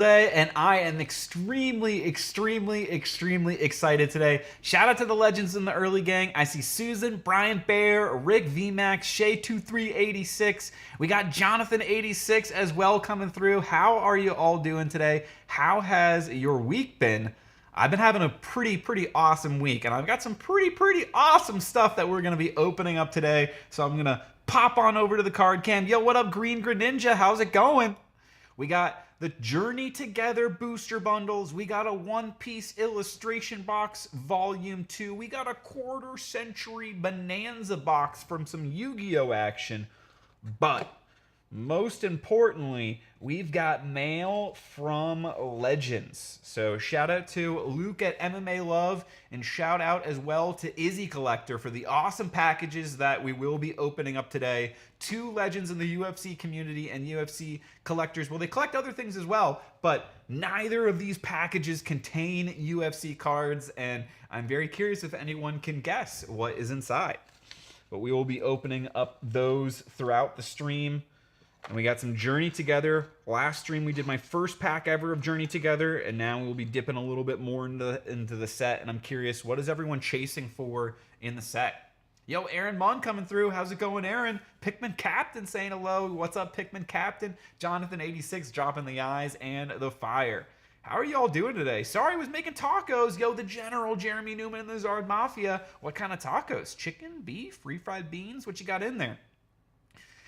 Day, and I am extremely excited today. Shout out to the legends in the early gang. I see Susan, Brian Bear, Rick VMAX, Shay2386. We got Jonathan86 as well coming through. How are you all doing today? How has your week been? I've been having a pretty awesome week, and I've got some pretty awesome stuff that we're going to be opening up today. So I'm going to pop on over to the card cam. Yo, what up, Green Greninja? How's it going? We got the Journey Together booster bundles. We got a One Piece illustration box, volume 2. We got a quarter century bonanza box from some Yu-Gi-Oh action. But most importantly, we've got mail from Legends. So shout out to Luke at MMA Love, and shout out as well to IzzyCollector for the awesome packages that we will be opening up today. Two legends in the UFC community and UFC collectors. Well, they collect other things as well, but neither of these packages contain UFC cards, and I'm very curious if anyone can guess what is inside. But we will be opening up those throughout the stream. And we got some Journey Together. Last stream we did my first pack ever of Journey Together, and now we'll be dipping a little bit more into the set. And I'm curious, what is everyone chasing for in the set? Yo, Aaron Munn coming through. How's it going, Aaron? Pikmin Captain saying hello. What's up, Pikmin Captain? Jonathan86 dropping the eyes and the fire. How are you all doing today? Sorry, I was making tacos. Yo, the General, Jeremy Newman, and the Zard Mafia. What kind of tacos? Chicken, beef, refried beans? What you got in there?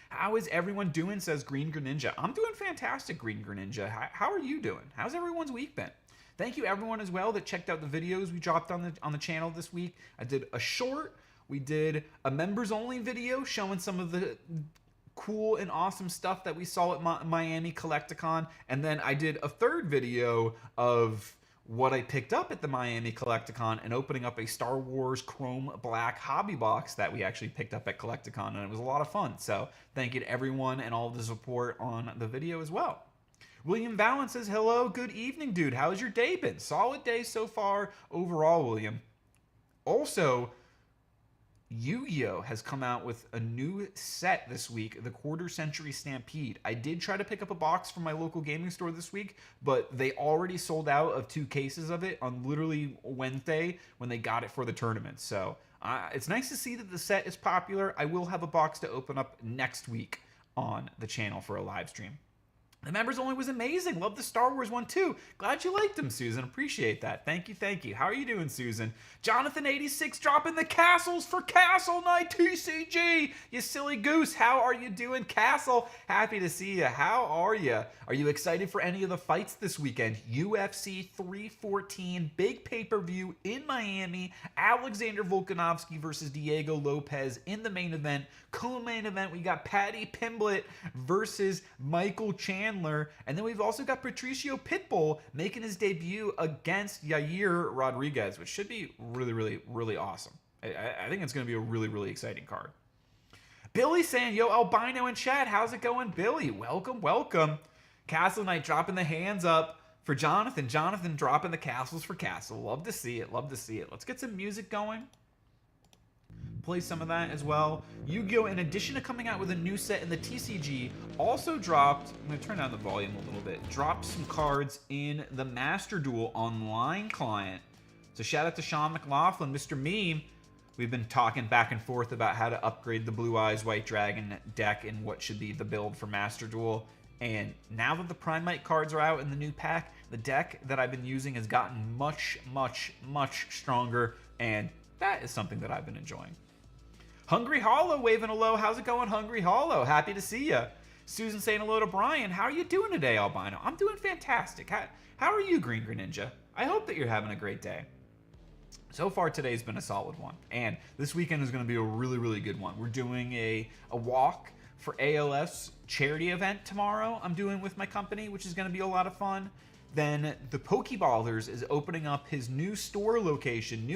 How is everyone doing, says Green Greninja. I'm doing fantastic, Green Greninja. How are you doing? How's everyone's week been? Thank you, everyone, as well, that checked out the videos we dropped on the channel this week. I did a short. We did a members-only video showing some of the cool and awesome stuff that we saw at Miami Collecticon. And then I did a third video of what I picked up at the Miami Collecticon and opening up a Star Wars Chrome Black hobby box that we actually picked up at Collecticon, and it was a lot of fun. So thank you to everyone and all the support on the video as well. William Valen says, hello, good evening, dude. How's your day been? Solid day so far overall, William. Also, Yu-Gi-Oh! Has come out with a new set this week, the Quarter Century Stampede. I did try to pick up a box from my local gaming store this week, but they already sold out of 2 cases of it on literally Wednesday when they got it for the tournament. So it's nice to see that the set is popular. I will have a box to open up next week on the channel for a live stream. The members only was amazing. Love the Star Wars one too. Glad you liked them, Susan. Appreciate that. Thank you, thank you. How are you doing, Susan? Jonathan86 dropping the castles for Castle Night TCG. You silly goose. How are you doing, Castle? Happy to see you. How are you? Are you excited for any of the fights this weekend? UFC 314, big pay-per-view in Miami. Alexander Volkanovski versus Diego Lopez in the main event. Co-main event, we got Paddy Pimblett versus Michael Chandler. And then we've also got Patricio Pitbull making his debut against Yair Rodriguez, which should be really awesome. I think it's going to be a really exciting card. Billy saying, yo, Albino in chat. How's it going, Billy? Welcome. Castle Knight dropping the hands up for Jonathan. Jonathan dropping the castles for Castle. Love to see it. Let's get some music going. Play some of that as well. Yu-Gi-Oh! In addition to coming out with a new set in the TCG, also dropped, I'm going to turn down the volume a little bit, dropped some cards in the Master Duel online client. So shout out to Sean McLaughlin, Mr. Meme. We've been talking back and forth about how to upgrade the Blue Eyes White Dragon deck and what should be the build for Master Duel. And now that the Primite cards are out in the new pack, the deck that I've been using has gotten much stronger, and that is something that I've been enjoying. Hungry Hollow waving hello. How's it going, Hungry Hollow? Happy to see you. Susan saying hello to Brian. How are you doing today, Albino? I'm doing fantastic. How are you, Green Greninja? I hope that you're having a great day. So far, today's been a solid one. And this weekend is going to be a really good one. We're doing a walk for ALS charity event tomorrow I'm doing with my company, which is going to be a lot of fun. Then the Pokeballers is opening up his new store location,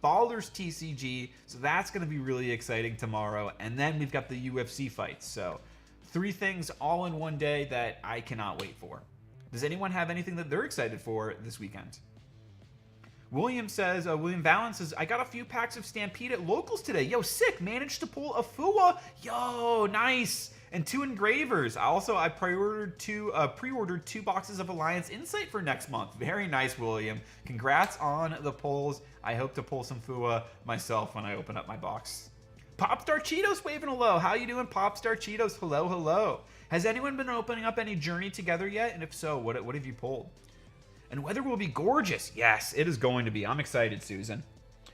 Ballers TCG, so that's going to be really exciting tomorrow. And then we've got the UFC fights. So 3 things all in one day that I cannot wait for. Does anyone have anything that they're excited for this weekend? William Valen says, I got a few packs of Stampede at locals today. Yo, sick. Managed to pull a Fua. Yo, nice. and 2 engravers. I pre-ordered 2 boxes of Alliance Insight for next month. Very nice, William. Congrats on the pulls. I hope to pull some FUA myself when I open up my box. Popstar Cheetos waving hello. How you doing, Popstar Cheetos? Hello, hello. Has anyone been opening up any Journey together yet? And if so, what have you pulled? And weather will be gorgeous. Yes, it is going to be. I'm excited, Susan.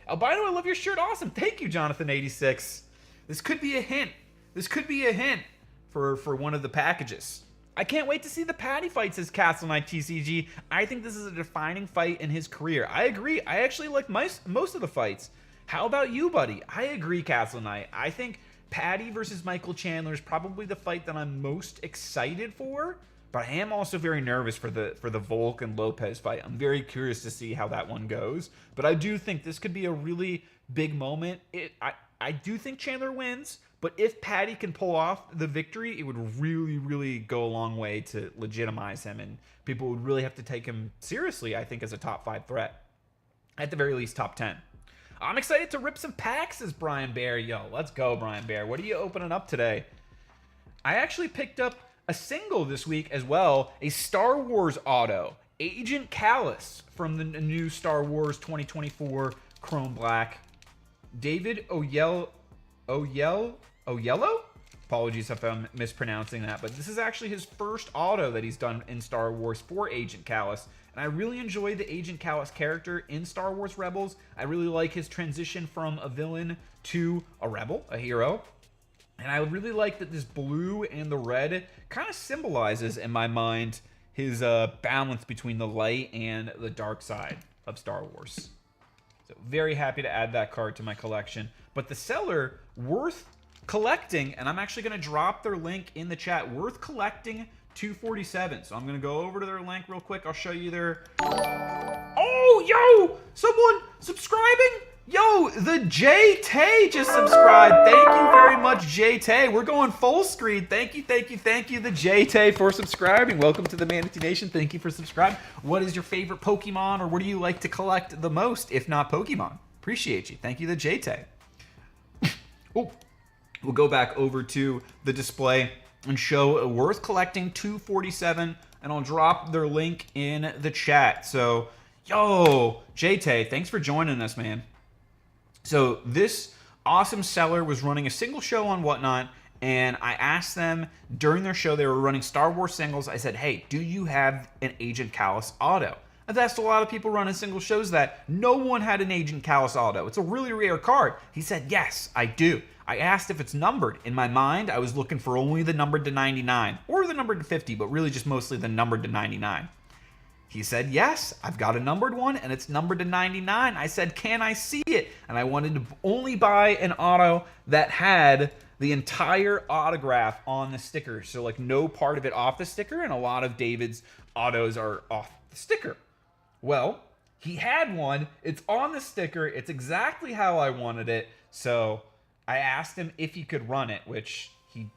Albino, I love your shirt. Awesome. Thank you, Jonathan86. This could be a hint. This could be a hint for one of the packages. I can't wait to see the Patty fight, says Castle Knight TCG. I think this is a defining fight in his career. I agree. I actually like most of the fights. How about you, buddy? I agree, Castle Knight. I think Patty versus Michael Chandler is probably the fight that I'm most excited for, but I am also very nervous for the Volk and Lopez fight. I'm very curious to see how that one goes, but I do think this could be a really big moment. I do think Chandler wins, but if Patty can pull off the victory, it would really, really go a long way to legitimize him, and people would really have to take him seriously, I think, as a top 5 threat. At the very least, top 10. I'm excited to rip some packs, says Brian Bear. Yo, let's go, Brian Bear. What are you opening up today? I actually picked up a single this week as well, a Star Wars auto. Agent Callus from the new Star Wars 2024 Chrome Black. David Oyelowo? Apologies if I'm mispronouncing that, but this is actually his first auto that he's done in Star Wars for Agent Callus. And I really enjoy the Agent Callus character in Star Wars Rebels. I really like his transition from a villain to a rebel, a hero. And I would really like that this blue and the red kind of symbolizes, in my mind, his balance between the light and the dark side of Star Wars. So very happy to add that card to my collection. But the seller, worth collecting, and I'm actually going to drop their link in the chat, worth collecting 247. So I'm going to go over to their link real quick. I'll show you their... Oh, yo! Someone subscribing? Yo, the J-Tay just subscribed. Thank you very much, J-Tay. We're going full screen. Thank you, the J-Tay, for subscribing. Welcome to the Manatee Nation. Thank you for subscribing. What is your favorite Pokemon, or what do you like to collect the most, if not Pokemon? Appreciate you. Thank you, the J-Tay. Oh, we'll go back over to the display and show a worth collecting 247, and I'll drop their link in the chat. So, yo, J-Tay, thanks for joining us, man. So this awesome seller was running a single show on Whatnot, and I asked them during their show, they were running Star Wars singles. I said, hey, do you have an Agent Callus auto? I've asked a lot of people running single shows that. No one had an Agent Callus auto. It's a really rare card. He said, yes, I do. I asked if it's numbered. In my mind, I was looking for only the numbered to 99 or the numbered to 50, but really just mostly the numbered to 99. He said, yes, I've got a numbered one, and it's numbered to 99. I said, can I see it? And I wanted to only buy an auto that had the entire autograph on the sticker. So, like, no part of it off the sticker, and a lot of David's autos are off the sticker. Well, he had one. It's on the sticker. It's exactly how I wanted it. So I asked him if he could run it, which he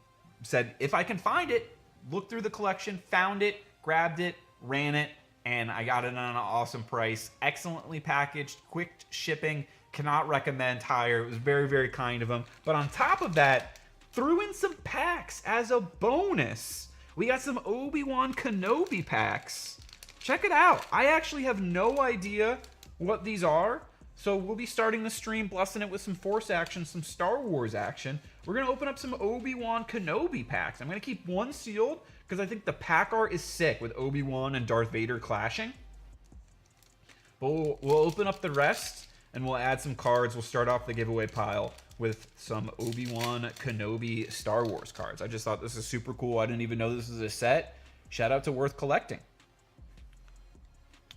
said, if I can find it. Looked through the collection, found it, grabbed it, ran it, and I got it on an awesome price. Excellently packaged, quick shipping, cannot recommend higher. It was very, very kind of him. But on top of that, threw in some packs as a bonus. We got some Obi-Wan Kenobi packs. Check it out. I actually have no idea what these are. So we'll be starting the stream, blessing it with some Force action, some Star Wars action. We're going to open up some Obi-Wan Kenobi packs. I'm going to keep one sealed because I think the pack art is sick with Obi-Wan and Darth Vader clashing. But we'll open up the rest and we'll add some cards. We'll start off the giveaway pile with some Obi-Wan Kenobi Star Wars cards. I just thought this is super cool. I didn't even know this was a set. Shout out to Worth Collecting.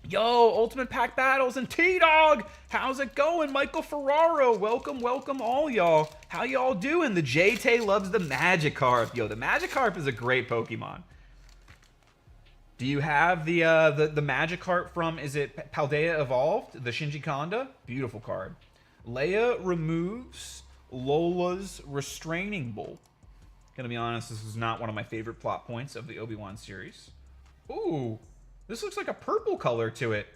Yo, Ultimate Pack Battles and T-Dog! How's it going? Michael Ferraro, welcome, welcome all y'all. How y'all doing? The J-Tay loves the Magikarp. Yo, the Magikarp is a great Pokemon. Do you have the Magikarp from, is it Paldea Evolved? The Shinji Kanda? Beautiful card. Leia removes Lola's Restraining Bolt. Gonna be honest, this is not one of my favorite plot points of the Obi-Wan series. Ooh. This looks like a purple color to it.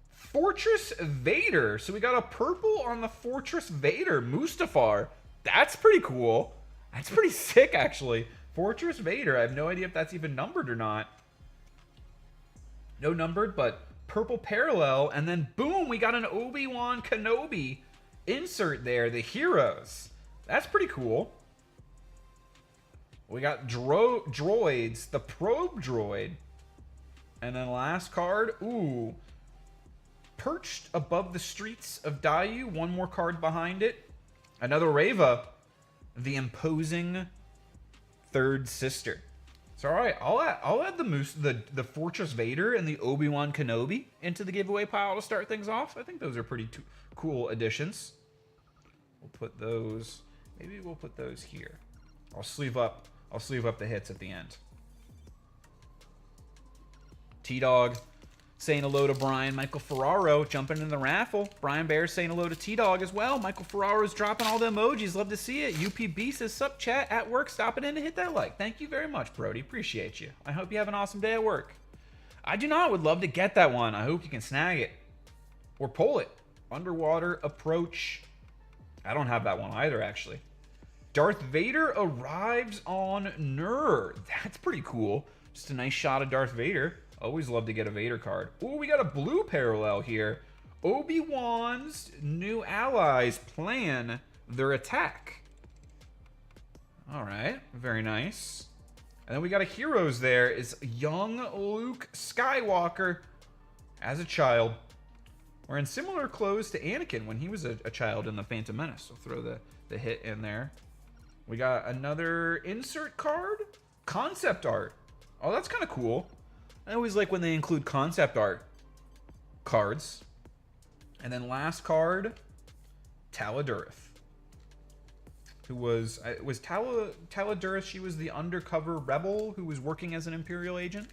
Fortress Vader. So we got a purple on the Fortress Vader. Mustafar. That's pretty cool. That's pretty sick, actually. Fortress Vader. I have no idea if that's even numbered or not. No numbered, but purple parallel. And then, boom, we got an Obi-Wan Kenobi insert there. The Heroes. That's pretty cool. We got droids. The Probe Droid. And then last card. Ooh. Perched above the streets of Dayu. One more card behind it. Another Reva. The Imposing Third Sister. So, all right, I'll add the Fortress Vader and the Obi-Wan Kenobi into the giveaway pile to start things off. I think those are pretty cool additions. We'll put those. Maybe we'll put those here. I'll sleeve up the hits at the end. T-Dog saying hello to Brian. Michael Ferraro jumping in the raffle. Brian Bear saying hello to T-Dog as well. Michael Ferraro's dropping all the emojis. Love to see it. UPB says, sup chat, at work, stopping in to hit that like. Thank you very much, Brody. Appreciate you. I hope you have an awesome day at work. I do not. Would love to get that one. I hope you can snag it. Or pull it. Underwater Approach. I don't have that one either, actually. Darth Vader arrives on Nur. That's pretty cool. Just a nice shot of Darth Vader. Always love to get a Vader card. Oh, we got a blue parallel here. Obi-Wan's new allies plan their attack. All right, very nice. And then we got a Heroes there. Is young Luke Skywalker as a child. Wearing similar clothes to Anakin when he was a child in The Phantom Menace. So throw the hit in there. We got another insert card. Concept art. Oh, that's kind of cool. I always like when they include concept art cards. And then last card, Taladurith. Who was Taladurith, she was the undercover rebel who was working as an Imperial agent.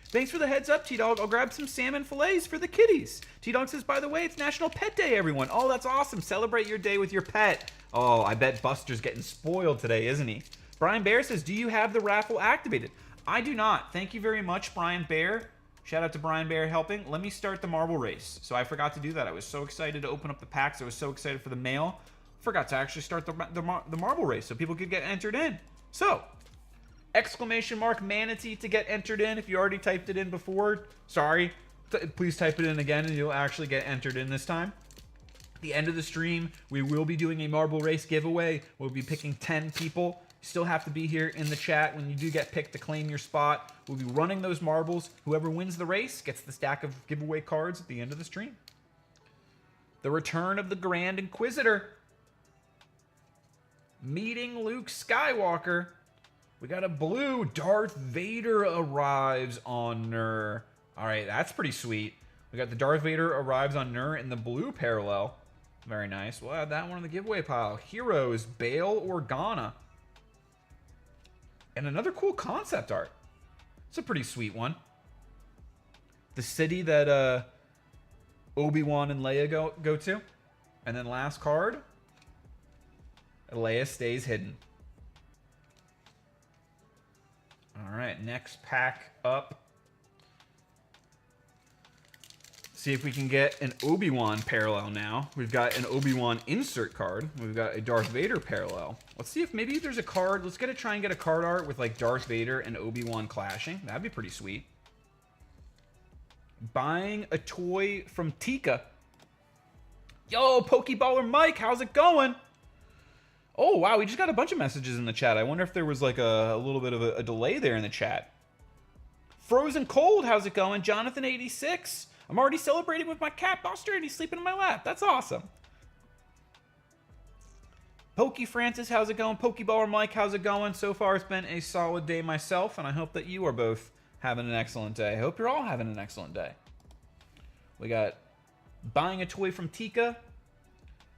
Thanks for the heads up, T-Dog. I'll grab some salmon fillets for the kitties. T-Dog says, by the way, it's National Pet Day, everyone. Oh, that's awesome. Celebrate your day with your pet. Oh, I bet Buster's getting spoiled today, isn't he? Brian Bear says, do you have the raffle activated? I do not. Thank you very much, Brian Bear. Shout out to Brian Bear helping. Let me start the marble race. So I forgot to do that. I was so excited to open up the packs. I was so excited for the mail. Forgot to actually start the marble race so people could get entered in. So, exclamation mark Manatee to get entered in. If you already typed it in before, sorry. Please type it in again and you'll actually get entered in this time. At the end of the stream, we will be doing a marble race giveaway. We'll be picking 10 people. You still have to be here in the chat when you do get picked to claim your spot. We'll be running those marbles. Whoever wins the race gets the stack of giveaway cards at the end of the stream. The return of the Grand Inquisitor. Meeting Luke Skywalker. We got a blue. Darth Vader arrives on Nur. All right, that's pretty sweet. We got the Darth Vader arrives on Nur in the blue parallel. Very nice. We'll add that one in the giveaway pile. Heroes, Bail Organa. And another cool concept art. It's a pretty sweet one. The city that Obi-Wan and Leia go to. And then last card. Leia stays hidden. All right, next pack up. See if we can get an Obi-Wan parallel now. We've got an Obi-Wan insert card. We've got a Darth Vader parallel. Let's see if maybe there's a card. Let's try and get a card art with like Darth Vader and Obi-Wan clashing. That'd be pretty sweet. Buying a toy from Tika. Yo, Pokeballer Mike, how's it going? Oh, wow, we just got a bunch of messages in the chat. I wonder if there was like a little bit of a delay there in the chat. Frozen Cold, how's it going? Jonathan86. I'm already celebrating with my cat Buster and he's sleeping in my lap. That's awesome. Pokey Francis, how's it going? Pokeballer Mike, how's it going? So far, it's been a solid day myself, and I hope that you are both having an excellent day. I hope you're all having an excellent day. We got buying a toy from Tika.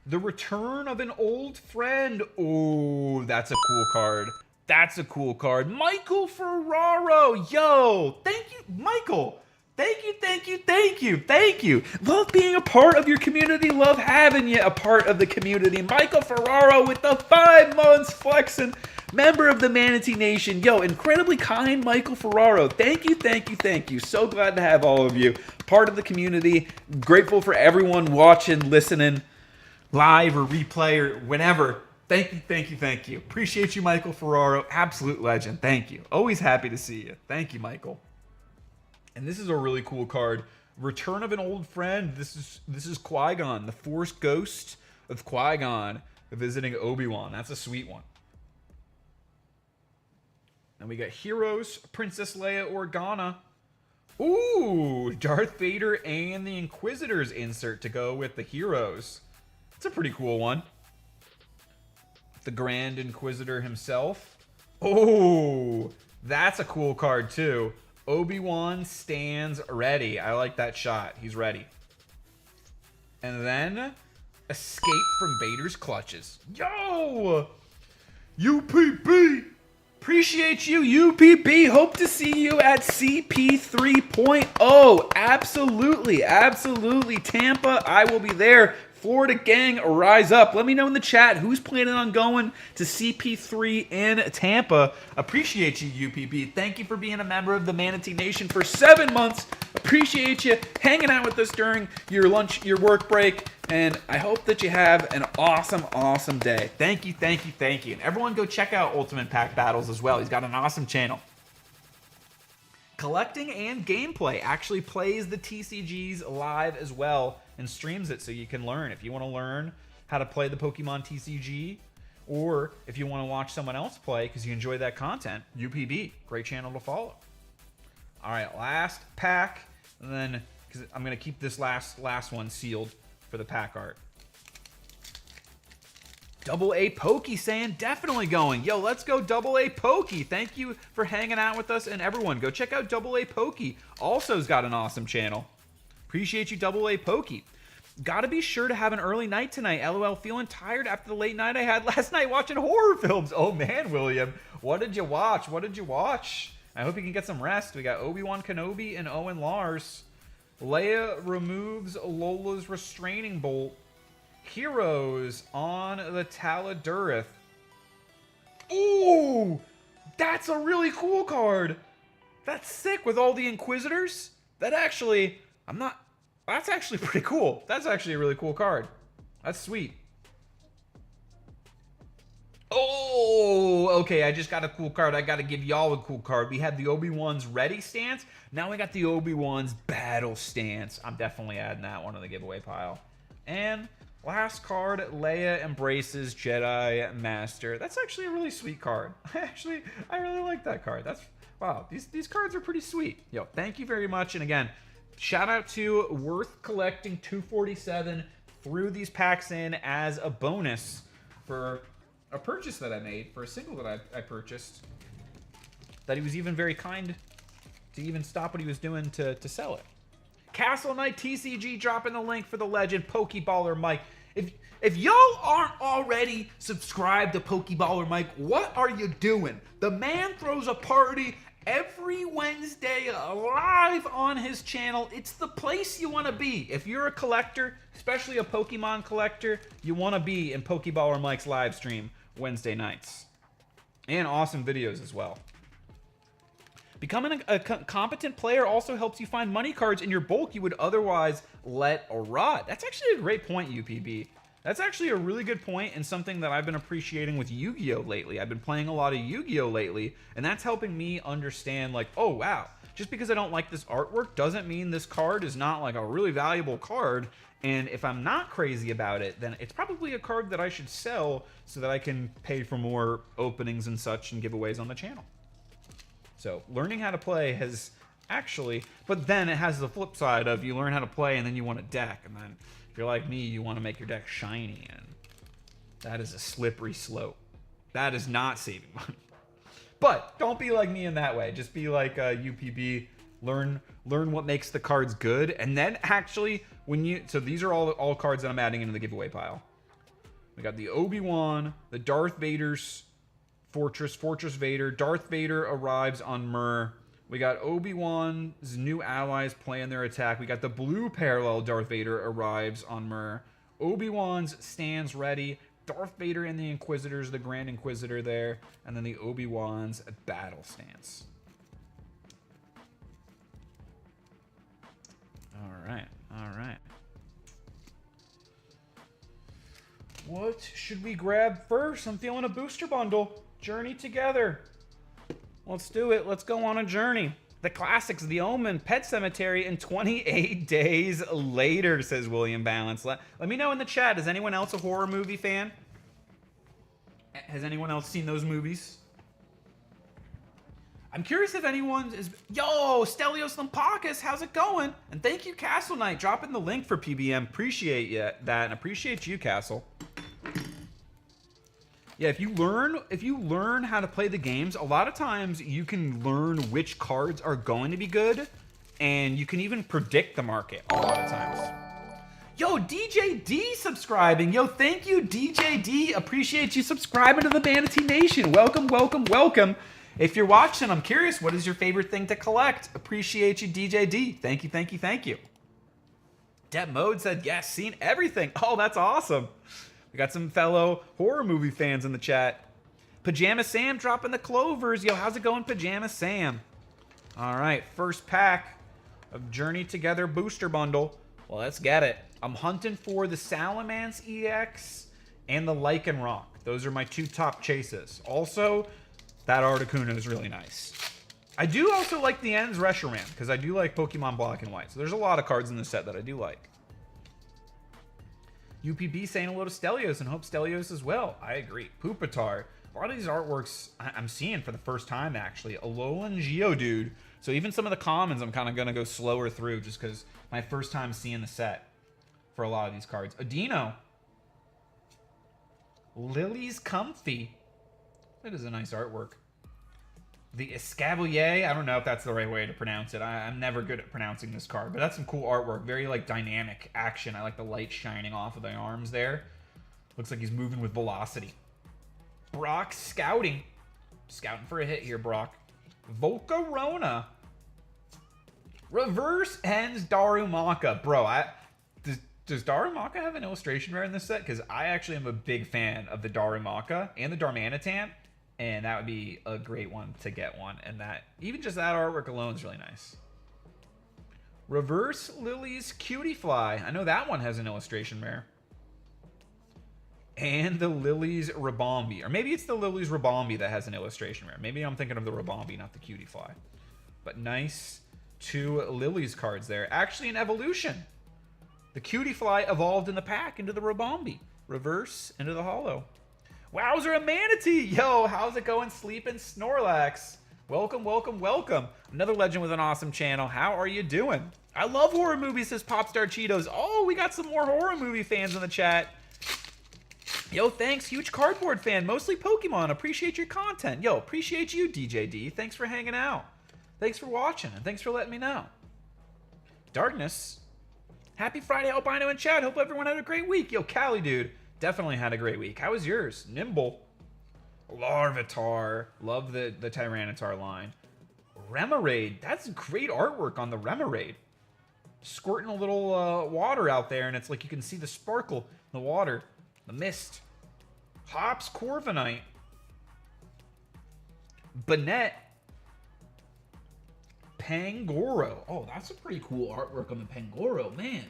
The return of an old friend. Oh, that's a cool card. That's a cool card. Michael Ferraro. Yo, thank you, Michael. Thank you, thank you, thank you, thank you. Love being a part of your community. Love having you a part of the community. Michael Ferraro with the 5 months flexing. Member of the Manatee Nation. Yo, incredibly kind Michael Ferraro. Thank you, thank you, thank you. So glad to have all of you part of the community. Grateful for everyone watching, listening, live or replay or whenever. Thank you, thank you, thank you. Appreciate you, Michael Ferraro. Absolute legend. Thank you. Always happy to see you. Thank you, Michael. And this is a really cool card. Return of an old friend. This is Qui-Gon, the Force Ghost of Qui-Gon visiting Obi-Wan. That's a sweet one. And we got Heroes, Princess Leia Organa. Ooh, Darth Vader and the Inquisitors insert to go with the Heroes. It's a pretty cool one. The Grand Inquisitor himself. Oh, that's a cool card too. Obi-Wan stands ready. I like that shot. He's ready. And then Escape from Vader's Clutches. Yo! UPB! Appreciate you, UPB. Hope to see you at CP 3.0. Absolutely, absolutely. Tampa, I will be there. Florida gang, rise up. Let me know in the chat who's planning on going to CP3 in Tampa. Appreciate you, UPB. Thank you for being a member of the Manatee Nation for 7 months. Appreciate you hanging out with us during your lunch, your work break, and I hope that you have an awesome, awesome day. Thank you, thank you, thank you. And everyone go check out Ultimate Pack Battles as well. He's got an awesome channel. Collecting and Gameplay actually plays the TCGs live as well and streams it so you can learn. If you want to learn how to play the Pokemon TCG, or if you want to watch someone else play because you enjoy that content, UPB, great channel to follow. All right, last pack, and then because I'm going to keep this last one sealed for the pack art. Double A Pokey saying definitely going. Yo, let's go Double A Pokey. Thank you for hanging out with us, and everyone go check out Double A Pokey. Also's got an awesome channel. Appreciate you, Double A Pokey. Gotta be sure to have an early night tonight. LOL, feeling tired after the late night I had last night watching horror films. Oh man, William, what did you watch? What did you watch? I hope you can get some rest. We got Obi-Wan Kenobi and Owen Lars. Leia removes Lola's restraining bolt. Heroes on the Taladurith. Ooh, that's a really cool card. That's sick with all the Inquisitors. That actually, that's actually pretty cool. That's actually a really cool card. That's sweet. Oh, okay, I just got a cool card. I got to give y'all a cool card. We had the Obi-Wan's Ready stance. Now we got the Obi-Wan's Battle stance. I'm definitely adding that one to the giveaway pile. And last card, Leia embraces Jedi Master. That's actually a really sweet card. I really like that card. Wow, these cards are pretty sweet. Yo, thank you very much. And again, shout out to Worth Collecting 247 threw these packs in as a bonus for a purchase that I made, for a single that I purchased, that he was even very kind to even stop what he was doing to sell it. Castle Knight TCG dropping the link for the legend Pokeballer Mike. If y'all aren't already subscribed to Pokeballer Mike, what are you doing? The man throws a party every Wednesday live on his channel. It's the place you want to be. If you're a collector, especially a Pokemon collector, you want to be in Pokeballer Mike's live stream Wednesday nights. And awesome videos as well. Becoming a competent player also helps you find money cards in your bulk you would otherwise let rot. That's actually a great point, UPB. That's actually a really good point and something that I've been appreciating with Yu-Gi-Oh! Lately. I've been playing a lot of Yu-Gi-Oh! Lately, and that's helping me understand, like, oh, wow, just because I don't like this artwork doesn't mean this card is not, like, a really valuable card, and if I'm not crazy about it, then it's probably a card that I should sell so that I can pay for more openings and such and giveaways on the channel. So, learning how to play has actually, but then it has the flip side of you learn how to play and then you want a deck, and then if you're like me, you want to make your deck shiny, and that is a slippery slope. That is not saving money. But don't be like me in that way. Just be like UPB. Learn what makes the cards good, and then actually so these are all cards that I'm adding into the giveaway pile. We got the Obi-Wan, the Darth Vader's Fortress Vader. Darth Vader arrives on Myrrh. We got Obi-Wan's new allies plan their attack. We got the blue parallel Darth Vader arrives on Myrrh. Obi-Wan's stands ready. Darth Vader and the Inquisitors, the Grand Inquisitor there. And then the Obi-Wan's battle stance. All right. What should we grab first? I'm feeling a booster bundle. Journey together. Let's do it. Let's go on a journey. The classics, The Omen, Pet Cemetery, and 28 Days Later, says William Balance. Let me know in the chat, is anyone else a horror movie fan? Has anyone else seen those movies? I'm curious if anyone is... Yo, Stelios Lampakis, how's it going? And thank you, Castle Knight, dropping the link for PBM. Appreciate that, and appreciate you, Castle. Yeah, if you learn how to play the games, a lot of times you can learn which cards are going to be good, and you can even predict the market a lot of times. Yo, DJ D subscribing. Yo, thank you, DJ D. Appreciate you subscribing to the Manatee Nation. Welcome, welcome, welcome. If you're watching, I'm curious, what is your favorite thing to collect? Appreciate you, DJ D. Thank you, thank you, thank you. Debt Mode said, yes, seen everything. Oh, that's awesome. We got some fellow horror movie fans in the chat. Pajama Sam dropping the clovers. Yo, how's it going, Pajama Sam? All right, first pack of Journey Together booster bundle. Well, let's get it. I'm hunting for the Salamence EX and the Lycanroc. Those are my two top chases. Also, that Articuno is really nice. I do also like the Ends Reshiram, because I do like Pokemon Black and White. So there's a lot of cards in the set that I do like. UPB saying hello to Stelios and hope Stelios as well. I agree. Pupitar. A lot of these artworks I'm seeing for the first time, actually. Alolan Geodude. So even some of the commons I'm kind of going to go slower through just because my first time seeing the set for a lot of these cards. Adino. Lily's Comfy. That is a nice artwork. The Escavalier. I don't know if that's the right way to pronounce it. I'm never good at pronouncing this card, but that's some cool artwork. Very, like, dynamic action. I like the light shining off of the arms there. Looks like he's moving with velocity. Brock Scouting. Scouting for a hit here, Brock. Volcarona. Reverse Ends Darumaka. Bro, does Darumaka have an illustration rare in this set? Because I actually am a big fan of the Darumaka and the Darmanitan. And that would be a great one to get one. And that, even just that artwork alone is really nice. Reverse Lily's Cutie Fly. I know that one has an illustration rare. And the Lily's Rabombi. Or maybe it's the Lily's Rabombi that has an illustration rare. Maybe I'm thinking of the Rabombi, not the Cutie Fly. But nice two Lily's cards there. Actually an evolution. The Cutie Fly evolved in the pack into the Rabombi. Reverse into the holo. Wowzer, a Manatee! Yo, how's it going, Sleepin' Snorlax? Welcome, welcome, welcome. Another legend with an awesome channel. How are you doing? I love horror movies, says Popstar Cheetos. Oh, we got some more horror movie fans in the chat. Yo, thanks. Huge cardboard fan. Mostly Pokemon. Appreciate your content. Yo, appreciate you, DJ D. Thanks for hanging out. Thanks for watching, and thanks for letting me know. Darkness. Happy Friday, Albino and chat. Hope everyone had a great week. Yo, Cali, dude. Definitely had a great week. How was yours? Nimble. Larvitar. Love the Tyranitar line. Remoraid. That's great artwork on the Remoraid. Squirting a little water out there, and it's like you can see the sparkle in the water. The mist. Hops Corviknight. Banette. Pangoro. Oh, that's a pretty cool artwork on the Pangoro, man.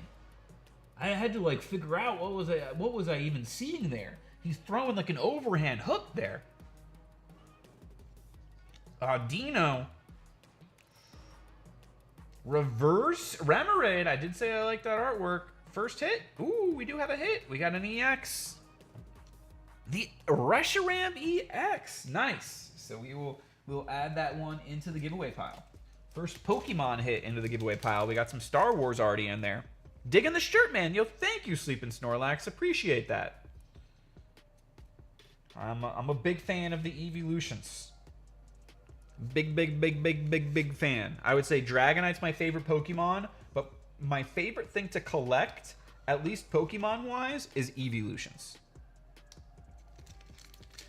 I had to like figure out what was I even seeing there. He's throwing like an overhand hook there. Dino. Reverse Remoraid. I did say I like that artwork. First hit. Ooh, we do have a hit. We got an EX. The Reshiram EX. Nice. So we'll add that one into the giveaway pile. First Pokemon hit into the giveaway pile. We got some Star Wars already in there. Digging the shirt, man. Yo, thank you, Sleepin' Snorlax. Appreciate that. I'm a big fan of the evolutions. Big fan. I would say Dragonite's my favorite Pokemon, but my favorite thing to collect, at least Pokemon-wise, is evolutions.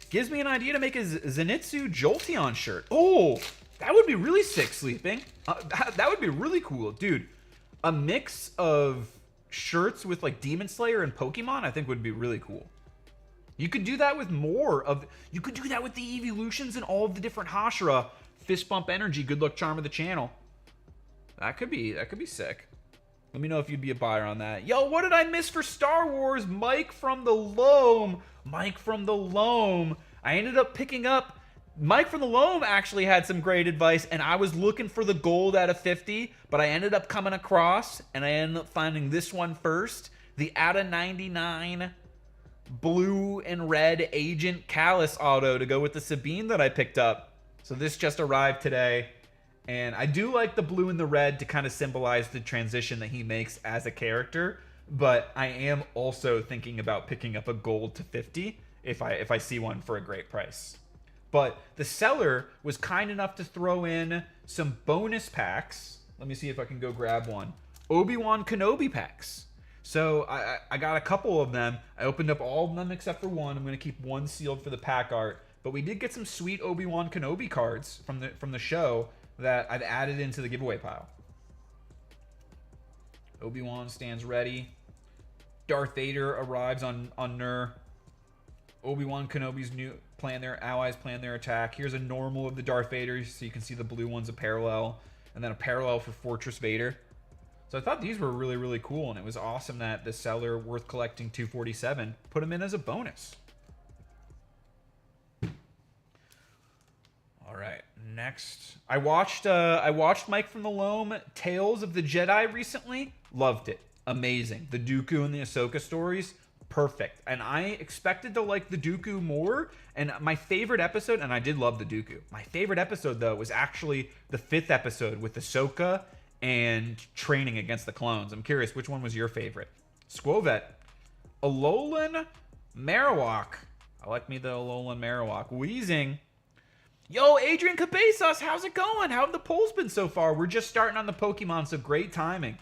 Gives me an idea to make a Zenitsu Jolteon shirt. Oh, that would be really sick, Sleeping. That would be really cool. Dude, a mix of shirts with like Demon Slayer and Pokemon, I think would be really cool. You could do that with more of... You could do that with the evolutions and all of the different Hashira. Fist Bump Energy, Good Luck Charm of the channel. That could be sick. Let me know if you'd be a buyer on that. Yo, what did I miss for Star Wars? Mike from the Loam. Mike from the Loam. I ended up picking up... Mike from the Loam actually had some great advice, and I was looking for the gold out of 50, but I ended up coming across, and I ended up finding this one first. The out of 99 blue and red Agent Callus auto to go with the Sabine that I picked up. So this just arrived today. And I do like the blue and the red to kind of symbolize the transition that he makes as a character. But I am also thinking about picking up a gold to 50 if I see one for a great price. But the seller was kind enough to throw in some bonus packs. Let me see if I can go grab one. Obi-Wan Kenobi packs. So I got a couple of them. I opened up all of them except for one. I'm going to keep one sealed for the pack art. But we did get some sweet Obi-Wan Kenobi cards from the show that I've added into the giveaway pile. Obi-Wan stands ready. Darth Vader arrives on Nur. Obi-Wan Kenobi's allies plan their attack. Here's a normal of the Darth Vader, so you can see the blue one's a parallel. And then a parallel for Fortress Vader. So I thought these were really, really cool, and it was awesome that the seller, worth collecting 247, put them in as a bonus. All right, next. I watched Mike from the Loam, Tales of the Jedi recently. Loved it. Amazing. The Dooku and the Ahsoka stories, perfect. And I expected to like the Dooku more. And my favorite episode, and I did love the Dooku. My favorite episode, though, was actually the 5th episode with Ahsoka and training against the clones. I'm curious, which one was your favorite? Squovet. Alolan Marowak. I like me the Alolan Marowak. Wheezing. Yo, Adrian Cabezas, how's it going? How have the polls been so far? We're just starting on the Pokemon, so great timing.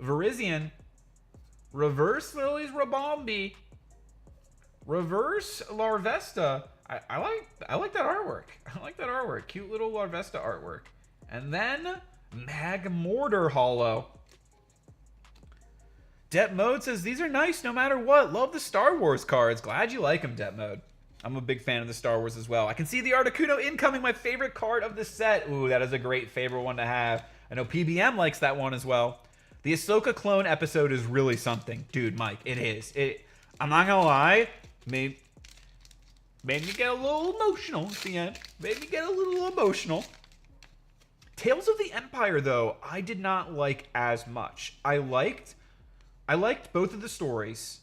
Verizian. Reverse Lily's Rabombi. Reverse Larvesta. I like that artwork. I like that artwork. Cute little Larvesta artwork. And then Magmortar Hollow. Dep Mode says, these are nice no matter what. Love the Star Wars cards. Glad you like them, Dep Mode. I'm a big fan of the Star Wars as well. I can see the Articuno incoming, my favorite card of the set. Ooh, that is a great favorite one to have. I know PBM likes that one as well. The Ahsoka clone episode is really something. Dude, Mike, it is. I'm not gonna lie. Made me get a little emotional at the end. Made me get a little emotional. Tales of the Empire, though, I did not like as much. I liked both of the stories.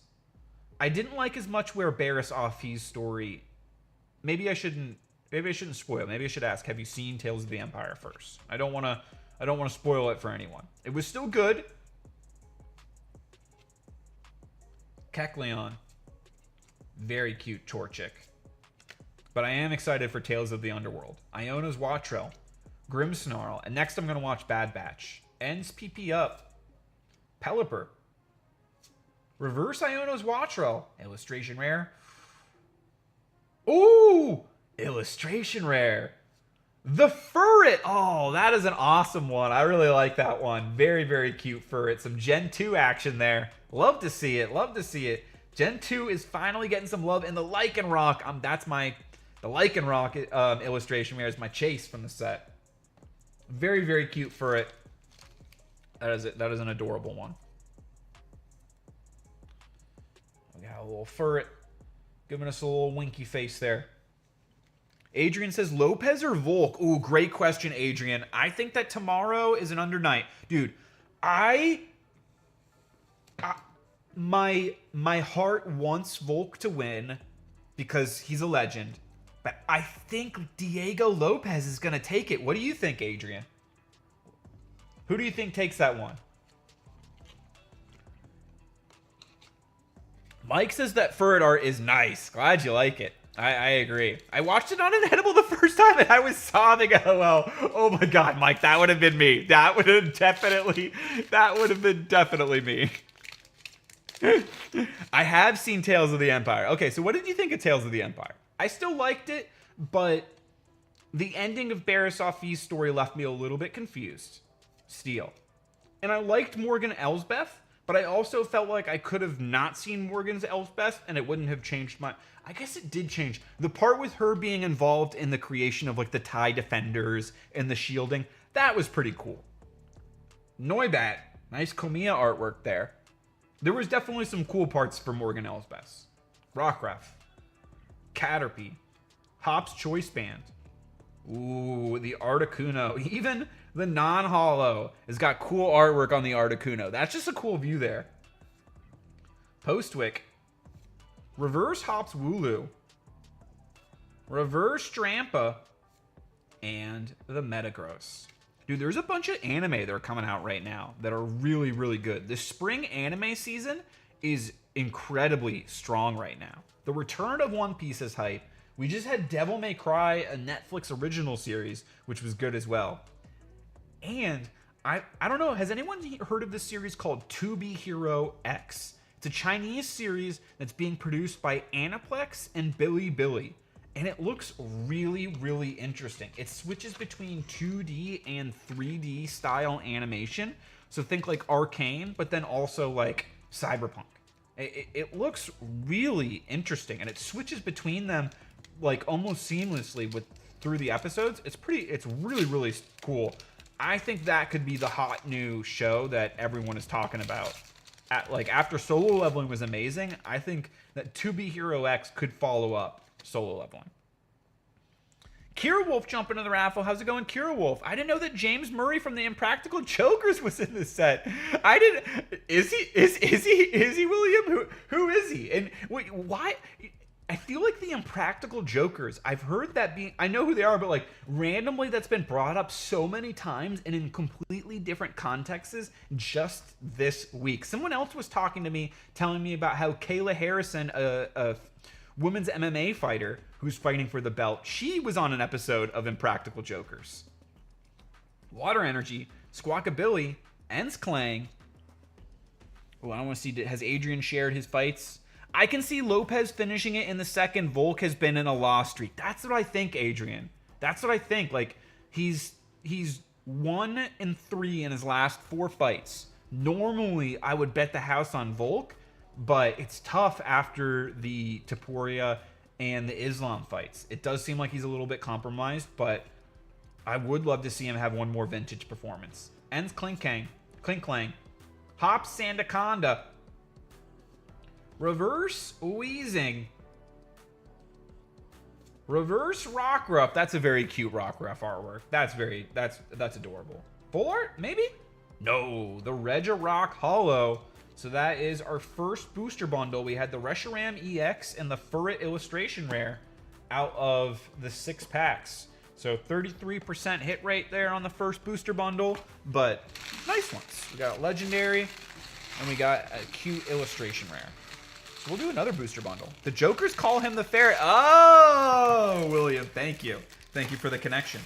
I didn't like as much where Barriss Offee's story. Maybe I shouldn't spoil. Maybe I should ask, have you seen Tales of the Empire first? I don't want to spoil it for anyone. It was still good. Kecleon. Very cute Torchic. But I am excited for Tales of the Underworld. Iona's Wattrell. Grimmsnarl. And next I'm going to watch Bad Batch. Ends PP up. Pelipper. Reverse Iono's Wattrell. Illustration rare. Ooh! Illustration rare. The Furret. Oh, that is an awesome one. I really like that one. Very, very cute Furret. Some Gen 2 action there. Love to see it. Love to see it. Gen 2 is finally getting some love in the Lycanroc. The Lycanroc illustration rare is my chase from the set. Very, very cute Furret. That is an adorable one. We got a little Furret giving us a little winky face there. Adrian says, Lopez or Volk? Ooh, great question, Adrian. I think that tomorrow is an under night. Dude, my heart wants Volk to win because he's a legend. But I think Diego Lopez is going to take it. What do you think, Adrian? Who do you think takes that one? Mike says that Furret art is nice. Glad you like it. I agree. I watched it on Inedible the first time and I was sobbing. LOL. Oh my god, Mike, that would have been me. That would have been definitely me. I have seen Tales of the Empire. Okay, so what did you think of Tales of the Empire? I still liked it, but the ending of Barriss Offee's story left me a little bit confused. Steel. And I liked Morgan Elsbeth, but I also felt like I could have not seen Morgan's Elsbeth and it wouldn't have changed my... I guess it did change. The part with her being involved in the creation of like the TIE Defenders and the shielding, that was pretty cool. Noibat. Nice Komiya artwork there. There was definitely some cool parts for Morgan Elsbeth. Rockruff. Caterpie. Hop's Choice Band. Ooh, the Articuno. Even the non-holo has got cool artwork on the Articuno. That's just a cool view there. Postwick. Reverse Hops Wooloo. Reverse Strampa. And the Metagross. Dude, there's a bunch of anime that are coming out right now that are really, really good. The spring anime season is incredibly strong right now. The return of One Piece is hype. We just had Devil May Cry, a Netflix original series, which was good as well. And I don't know, has anyone heard of this series called To Be Hero X? It's a Chinese series that's being produced by Aniplex and Bilibili. And it looks really, really interesting. It switches between 2D and 3D style animation. So think like Arcane, but then also like Cyberpunk. It looks really interesting, and it switches between them like almost seamlessly through the episodes. It's really, really cool. I think that could be the hot new show that everyone is talking about. After Solo Leveling was amazing, I think that To Be Hero X could follow up Solo Leveling. Kira Wolf jumping into the raffle. How's it going, Kira Wolf? I didn't know that James Murray from the Impractical Jokers was in this set. I didn't. Is he William? Who is he? And wait, why? I feel like the Impractical Jokers, I've heard that being, I know who they are, but like randomly that's been brought up so many times and in completely different contexts just this week. Someone else was talking to me, telling me about how Kayla Harrison, a women's MMA fighter who's fighting for the belt, she was on an episode of Impractical Jokers. Water Energy, Squawkabilly, Ensclang. Oh, I don't want to see, has Adrian shared his fights? I can see Lopez finishing it in the second. Volk has been in a loss streak. That's what I think, Adrian. That's what I think. Like, he's 1-3 in his last 4 fights. Normally, I would bet the house on Volk, but it's tough after the Taporia and the Islam fights. It does seem like he's a little bit compromised, but I would love to see him have one more vintage performance. Ends Clink Clang. Hops Sandaconda. Reverse Wheezing. Reverse Rockruff. That's a very cute Rockruff artwork. That's adorable. Full art? Maybe? No. The Regirock Hollow. So that is our first booster bundle. We had the Reshiram EX and the Furret Illustration Rare out of the 6 packs. So 33% hit rate there on the first booster bundle, but nice ones. We got a Legendary, and we got a cute Illustration Rare. So we'll do another booster bundle. The Jokers call him the Ferret. Oh, William, thank you. Thank you for the connection.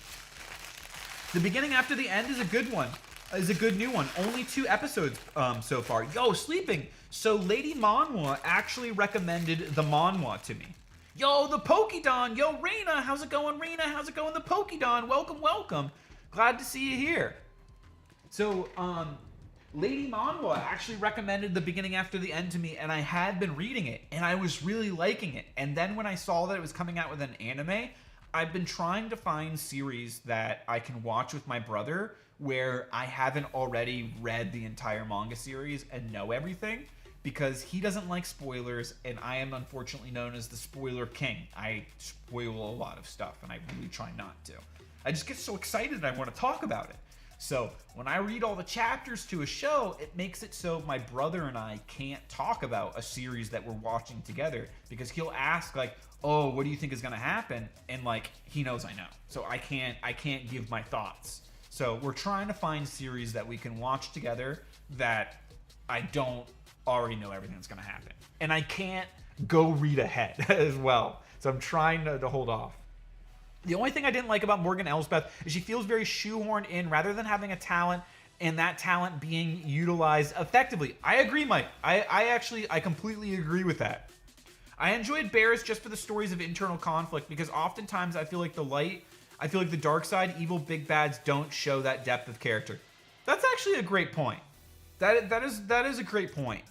The beginning after the end is a good one. Is a good new one. Only 2 episodes so far. Yo, sleeping. So Lady Manhwa actually recommended the Manhwa to me. Yo, the Pokédon. Yo, Reina. How's it going, Reina? How's it going, the Pokédon? Welcome, welcome. Glad to see you here. So, Lady Manhwa actually recommended the beginning after the end to me, and I had been reading it, and I was really liking it. And then when I saw that it was coming out with an anime, I've been trying to find series that I can watch with my brother where I haven't already read the entire manga series and know everything, because he doesn't like spoilers, and I am unfortunately known as the spoiler king. I spoil a lot of stuff, and I really try not to. I just get so excited and I want to talk about it. So when I read all the chapters to a show, it makes it so my brother and I can't talk about a series that we're watching together, because he'll ask like, oh, what do you think is going to happen? And like, he knows I know. So I can't give my thoughts. So we're trying to find series that we can watch together that I don't already know everything that's going to happen. And I can't go read ahead as well. So I'm trying to hold off. The only thing I didn't like about Morgan Elsbeth is she feels very shoehorned in rather than having a talent and that talent being utilized effectively. I agree, Mike. I completely agree with that. I enjoyed Bears just for the stories of internal conflict, because oftentimes I feel like the dark side, evil big bads don't show that depth of character. That's actually a great point. That is a great point.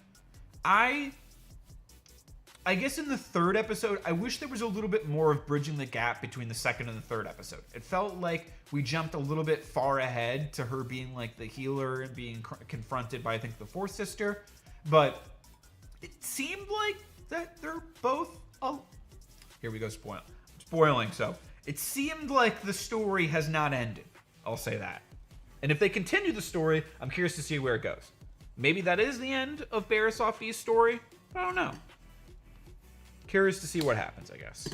I I guess in the third episode, I wish there was a little bit more of bridging the gap between the second and the third episode. It felt like we jumped a little bit far ahead to her being like the healer and being confronted by, I think, the fourth sister. But it seemed like that they're both... Oh, here we go, spoiling. So it seemed like the story has not ended. I'll say that. And if they continue the story, I'm curious to see where it goes. Maybe that is the end of Barrisoff V's story. I don't know. Curious to see what happens, I guess.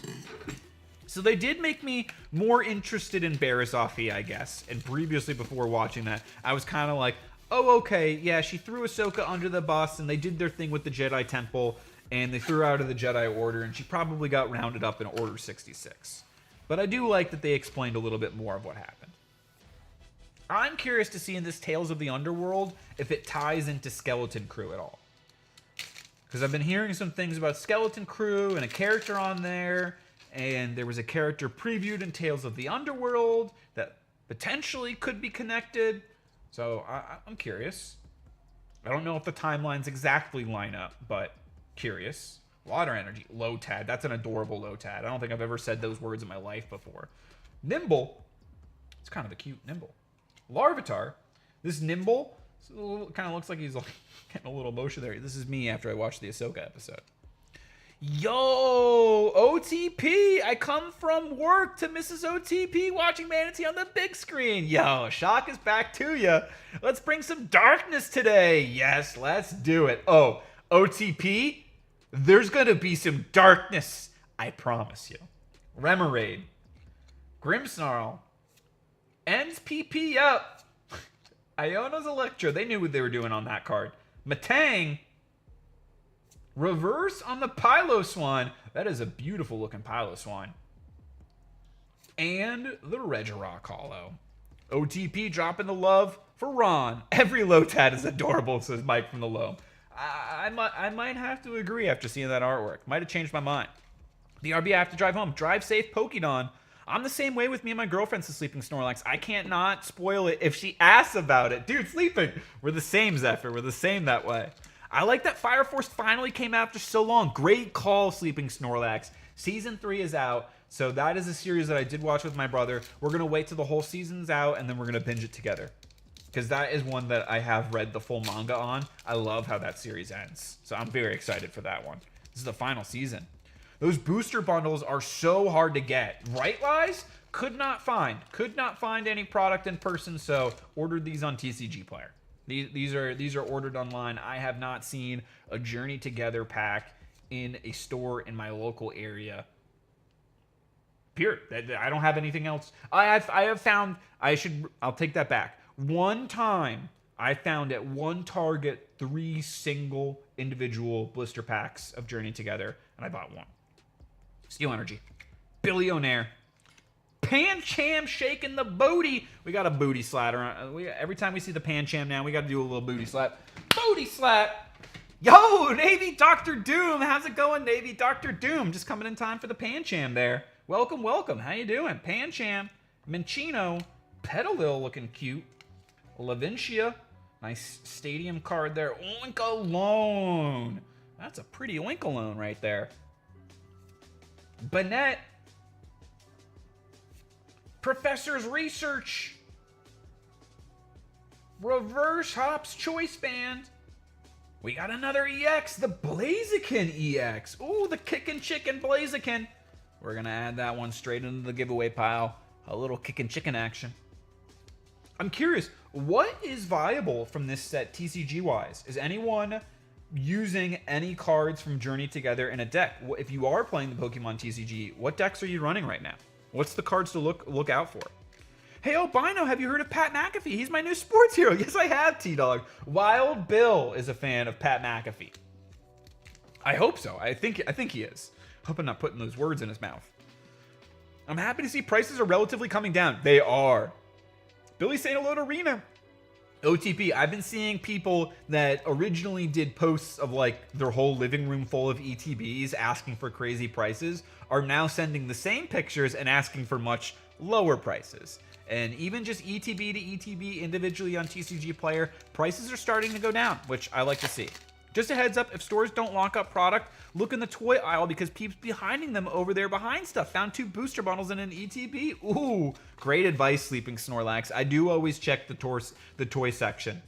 So they did make me more interested in Barrisoff V, I guess. And previously, before watching that, I was kind of like, oh, okay, yeah, she threw Ahsoka under the bus, and they did their thing with the Jedi Temple, and they threw her out of the Jedi Order, and she probably got rounded up in Order 66. But I do like that they explained a little bit more of what happened. I'm curious to see in this Tales of the Underworld if it ties into Skeleton Crew at all. Because I've been hearing some things about Skeleton Crew and a character on there, and there was a character previewed in Tales of the Underworld that potentially could be connected. So I'm curious. I don't know if the timelines exactly line up, but curious. Water energy. Lotad. That's an adorable Lotad. I don't think I've ever said those words in my life before. Nimble. It's kind of a cute Nimble. Larvitar. This Nimble kind of looks like he's like getting a little emotion there. This is me after I watched the Ahsoka episode. Yo, OTP. I come from work to Mrs. OTP watching Manatee on the big screen. Yo, Shock is back to you. Let's bring some darkness today. Yes, let's do it. Oh, OTP, there's going to be some darkness. I promise you. Remoraid. Grimmsnarl. Ends PP up. Iona's Electra. They knew what they were doing on that card. Matang. Reverse on the Piloswine. That is a beautiful looking Piloswine. And the Regirock Hollow. OTP dropping the love for Ron. Every Lotad is adorable, says Mike from the Loam. I might have to agree after seeing that artwork. Might have changed my mind. The RB, I have to drive home. Drive safe, Pokédon. I'm the same way with me and my girlfriend's sleeping Snorlax. I can't not spoil it if she asks about it. Dude, sleeping. We're the same, Zephyr. We're the same that way. I like that Fire Force finally came out after so long. Great call, Sleeping Snorlax. Season 3 is out, so that is a series that I did watch with my brother. We're going to wait till the whole season's out, and then we're going to binge it together. Because that is one that I have read the full manga on. I love how that series ends. So I'm very excited for that one. This is the final season. Those booster bundles are so hard to get. Right, Lies? Could not find any product in person, so ordered these on TCG Player. These are ordered online. I have not seen a Journey Together pack in a store in my local area. Period. I don't have anything else. I have found. I'll take that back. One time I found at one Target 3 single individual blister packs of Journey Together, and I bought one. Steel Energy. Billionaire. Pancham shaking the booty. We got a booty slatter. Every time we see the Pancham now, we got to do a little booty slap. Booty slap. Yo, Navy Dr. Doom. How's it going, Navy Dr. Doom? Just coming in time for the Pancham there. Welcome, welcome. How you doing? Pancham. Minchino. Petalil looking cute. Lavincia. Nice stadium card there. Oinkalone. That's a pretty Oinkalone right there. Bennett. Professor's Research. Reverse Hops Choice Band. We got another EX, the Blaziken EX. Ooh, the Kickin' Chicken Blaziken. We're going to add that one straight into the giveaway pile. A little Kickin' Chicken action. I'm curious, what is viable from this set TCG-wise? Is anyone using any cards from Journey Together in a deck? If you are playing the Pokemon TCG, what decks are you running right now? What's the cards to look out for? Hey, Albino, have you heard of Pat McAfee? He's my new sports hero. Yes, I have, T-Dog. Wild Bill is a fan of Pat McAfee. I hope so. I think he is. Hope I'm not putting those words in his mouth. I'm happy to see prices are relatively coming down. They are. Billy saying hello to Rena. OTP, I've been seeing people that originally did posts of like their whole living room full of ETBs asking for crazy prices are now sending the same pictures and asking for much lower prices. And even just ETB to ETB individually on TCG Player, prices are starting to go down, which I like to see. Just a heads up, if stores don't lock up product, look in the toy aisle because peeps behind them over there behind stuff. Found 2 booster bundles and an ETB. Ooh, great advice, Sleeping Snorlax. I do always check the toy section.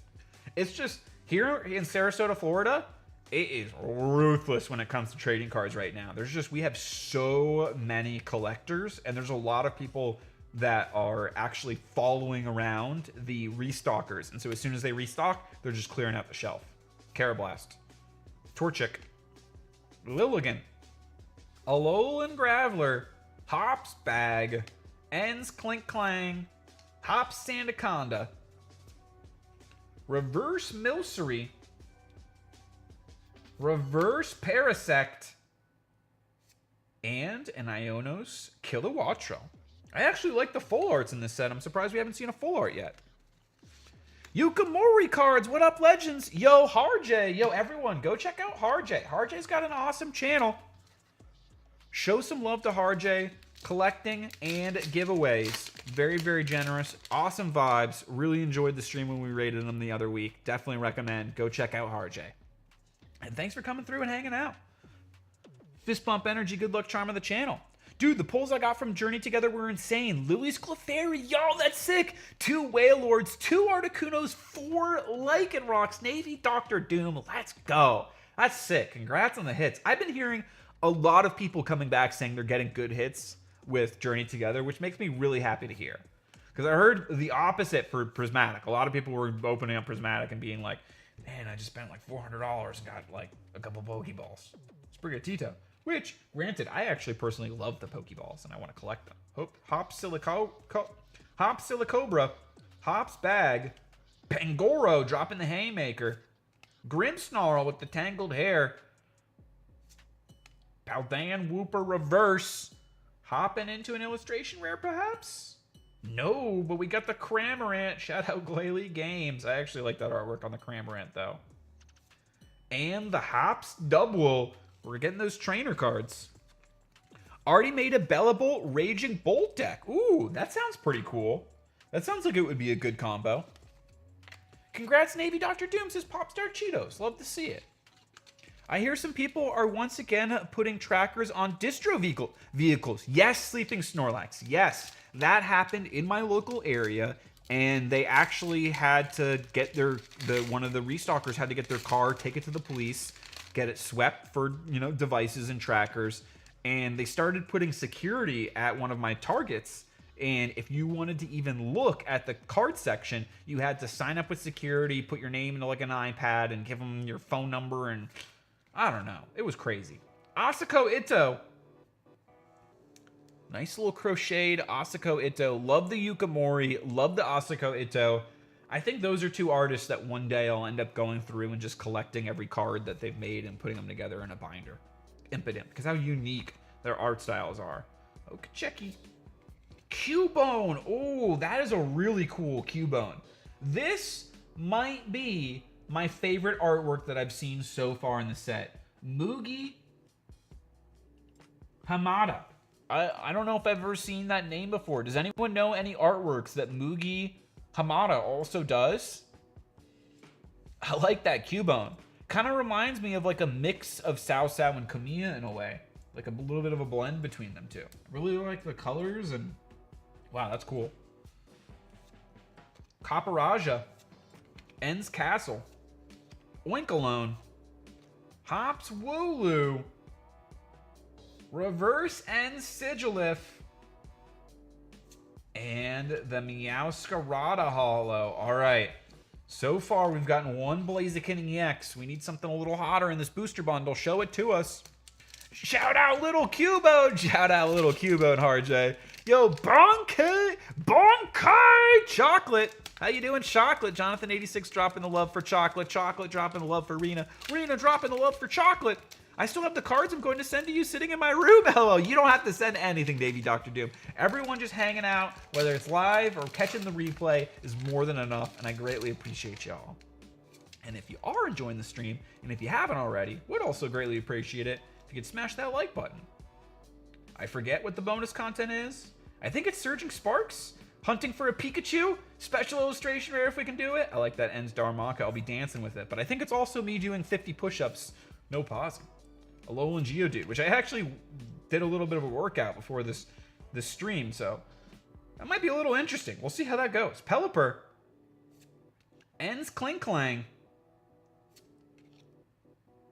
It's just, here in Sarasota, Florida, it is ruthless when it comes to trading cards right now. We have so many collectors, and there's a lot of people that are actually following around the restockers. And so as soon as they restock, they're just clearing out the shelf. Carablast, Torchic, Lilligan, Alolan Graveler, Hops Bag, Ends Clink Clang, Hops Sandaconda, Reverse Milcery, Reverse Parasect, and an Ionos Kilowattrel. I actually like the full arts in this set. I'm surprised we haven't seen a full art yet. Yukimori cards, what up, legends? Yo, Harjay. Yo, everyone, go check out Harjay. Harjay's got an awesome channel. Show some love to Harjay. Collecting and giveaways. Very, very generous. Awesome vibes. Really enjoyed the stream when we rated them the other week. Definitely recommend. Go check out Harjay. And thanks for coming through and hanging out. Fist bump energy, good luck, charm of the channel. Dude, the pulls I got from Journey Together were insane. Lily's Clefairy, y'all, that's sick. 2 Wailords, 2 Articunos, 4 Lycanrocs, Navy Dr. Doom. Let's go. That's sick. Congrats on the hits. I've been hearing a lot of people coming back saying they're getting good hits with Journey Together, which makes me really happy to hear. Because I heard the opposite for Prismatic. A lot of people were opening up Prismatic and being like, man, I just spent like $400 and got like a couple Pokeballs. It's pretty good Tito. Which, granted, I actually personally love the Pokeballs and I want to collect them. Hops Silicobra, Hops Bag, Pangoro dropping the Haymaker, Grimmsnarl with the tangled hair, Paldan Wooper Reverse, hopping into an illustration rare perhaps? No, but we got the Cramorant. Shout out Glalie Games. I actually like that artwork on the Cramorant though. And the Hops Dubwool. We're getting those trainer cards. Already made a Bellabolt Raging Bolt deck. Ooh, that sounds pretty cool. That sounds like it would be a good combo. Congrats, Navy Dr. Doom, says Popstar Cheetos. Love to see it. I hear some people are once again putting trackers on distro vehicles. Yes, Sleeping Snorlax. Yes, that happened in my local area, and they actually had to get one of the restockers had to get their car, take it to the police, get it swept for, devices and trackers, and they started putting security at one of my targets. And if you wanted to even look at the card section, you had to sign up with security, put your name into like an iPad, and give them your phone number, and I don't know. It was crazy. Asako Ito. Nice little crocheted Asako Ito. Love the Yukimori. Love the Asako Ito. I think those are 2 artists that one day I'll end up going through and just collecting every card that they've made and putting them together in a binder. Impotent, because how unique their art styles are. Okacheki. Cubone. Oh, that is a really cool Cubone. This might be my favorite artwork that I've seen so far in the set. Mugi Hamada. I don't know if I've ever seen that name before. Does anyone know any artworks that Mugi Hamada also does? I like that Cubone. Kind of reminds me of like a mix of Sao Sao and Kamiya in a way. Like a little bit of a blend between them two. Really like the colors and wow, that's cool. Caparaja. Ends Castle. Oinkalone. Hops Wooloo. Reverse Ends Sigilif. And the Meowscarada Hollow. All right. So far, we've gotten 1 Blaziken EX. We need something a little hotter in this booster bundle. Show it to us. Shout out Little Cubone. Shout out Little Cubone, Harjay. Yo, Bonkai Chocolate. How you doing, Chocolate? Jonathan86 dropping the love for Chocolate. Chocolate dropping the love for Rena. Rena dropping the love for Chocolate. I still have the cards I'm going to send to you sitting in my room. Hello, you don't have to send anything, Davey Dr. Doom. Everyone just hanging out, whether it's live or catching the replay, is more than enough, and I greatly appreciate y'all. And if you are enjoying the stream, and if you haven't already, would also greatly appreciate it if you could smash that like button. I forget what the bonus content is. I think it's Surging Sparks. Hunting for a Pikachu. Special illustration rare if we can do it. I like that Ends Darmaka. I'll be dancing with it. But I think it's also me doing 50 push-ups. No pausing. Alolan Geodude, which I actually did a little bit of a workout before this stream. So that might be a little interesting. We'll see how that goes. Pelipper. Ends Klinklang.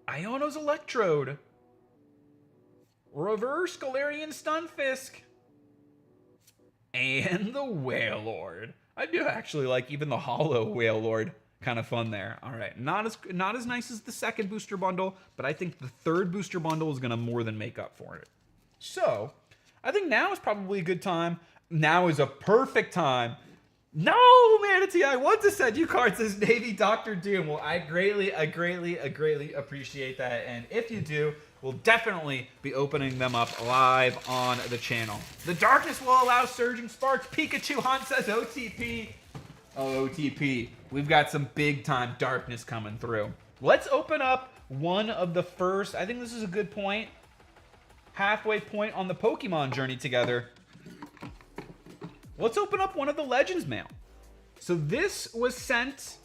Iono's Electrode. Reverse Galarian Stunfisk. And the Wailord. I do actually like even the hollow Wailord. Kind of fun there. All right, not as nice as the second booster bundle, but I think the third booster bundle is going to more than make up for it. So, I think now is probably a good time. Now is a perfect time. No, Manatee, I want to send you cards as Navy Dr. Doom. Well, I greatly appreciate that. And if you do, we'll definitely be opening them up live on the channel. The darkness will allow surging sparks. Pikachu Hunt says OTP. Oh, OTP. We've got some big-time darkness coming through. Let's open up one of the first. I think this is a good point. Halfway point on the Pokemon journey together. Let's open up one of the Legends mail. So this was sent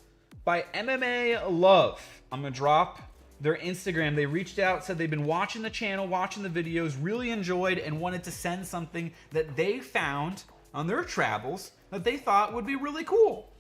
by MMA Love. I'm going to drop their Instagram. They reached out, said they've been watching the channel, watching the videos, really enjoyed, and wanted to send something that they found on their travels that they thought would be really cool.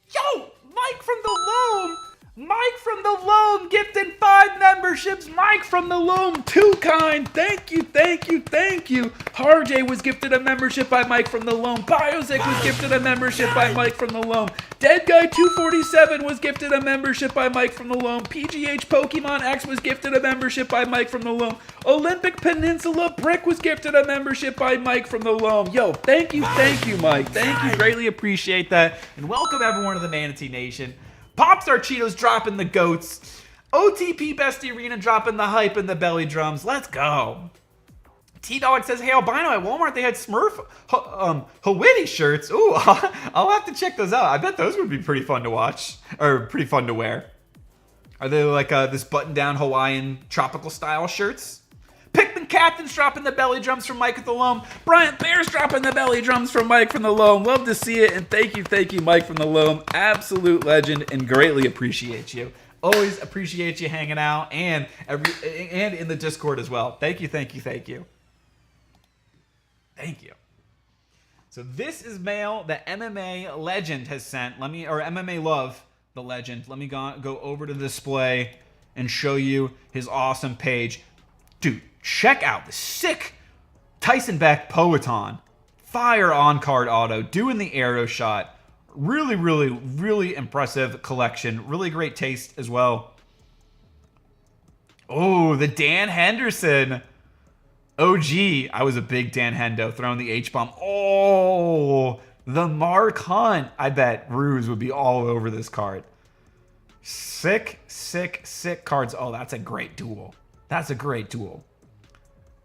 Yo, Mike from the Loam! Mike from the Loam gifted 5 memberships. Mike from the Loam, too kind. Thank you, thank you, thank you. Harjay was gifted a membership by Mike from the Loam. Biozic was gifted a membership by Mike from the Loam. Dead Guy 247 was gifted a membership by Mike from the Loam. PGH Pokemon X was gifted a membership by Mike from the Loam. Olympic Peninsula Brick was gifted a membership by Mike from the Loam. Yo, thank you, Mike. Thank you, greatly appreciate that. And welcome everyone to the Manatee Nation. Popstar Cheetos dropping the goats. OTP Best Arena dropping the hype and the belly drums. Let's go. T-Dog says, hey, Albino, at Walmart they had Smurf Hawitty shirts. Ooh, I'll have to check those out. I bet those would be pretty fun to watch. Or pretty fun to wear. Are they like this button-down Hawaiian tropical style shirts? Pikmin Captain's dropping the belly drums from Mike at the Loam. Bryant Bear's dropping the belly drums from Mike from the Loam. Love to see it, and thank you, Mike from the Loam. Absolute legend, and greatly appreciate you. Always appreciate you hanging out, and in the Discord as well. Thank you. Thank you. So this is mail that MMA Legend has sent. Or MMA Love, the Legend. Let me go over to the display and show you his awesome page. Dude, check out the sick Tyson Beck Poeton. Fire on-card auto, doing the arrow shot. Really impressive collection. Really great taste as well. Oh, the Dan Henderson. OG. I was a big Dan Hendo, throwing the H-bomb. Oh, the Mark Hunt. I bet Ruse would be all over this card. Sick cards. Oh, that's a great duel.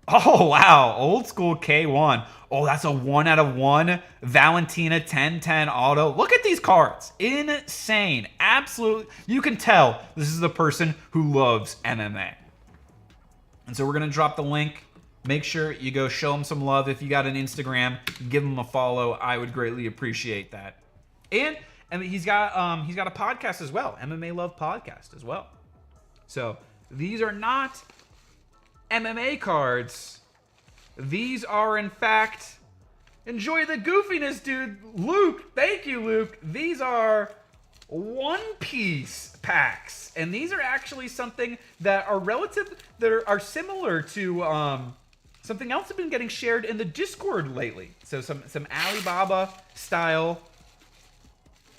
Oh, wow. Old school K1. Oh, that's a 1 out of 1 Valentina 10-10 auto. Look at these cards. Insane. Absolutely. You can tell this is the person who loves MMA. And so we're going to drop the link. Make sure you go show him some love. If you got an Instagram, give him a follow. I would greatly appreciate that. And he's got a podcast as well. MMA Love Podcast as well. So these are not MMA cards. These are, in fact, enjoy the goofiness, dude. Luke, thank you, Luke. These are One Piece packs, and these are actually something that are similar to something else that's been getting shared in the Discord lately. So some Alibaba style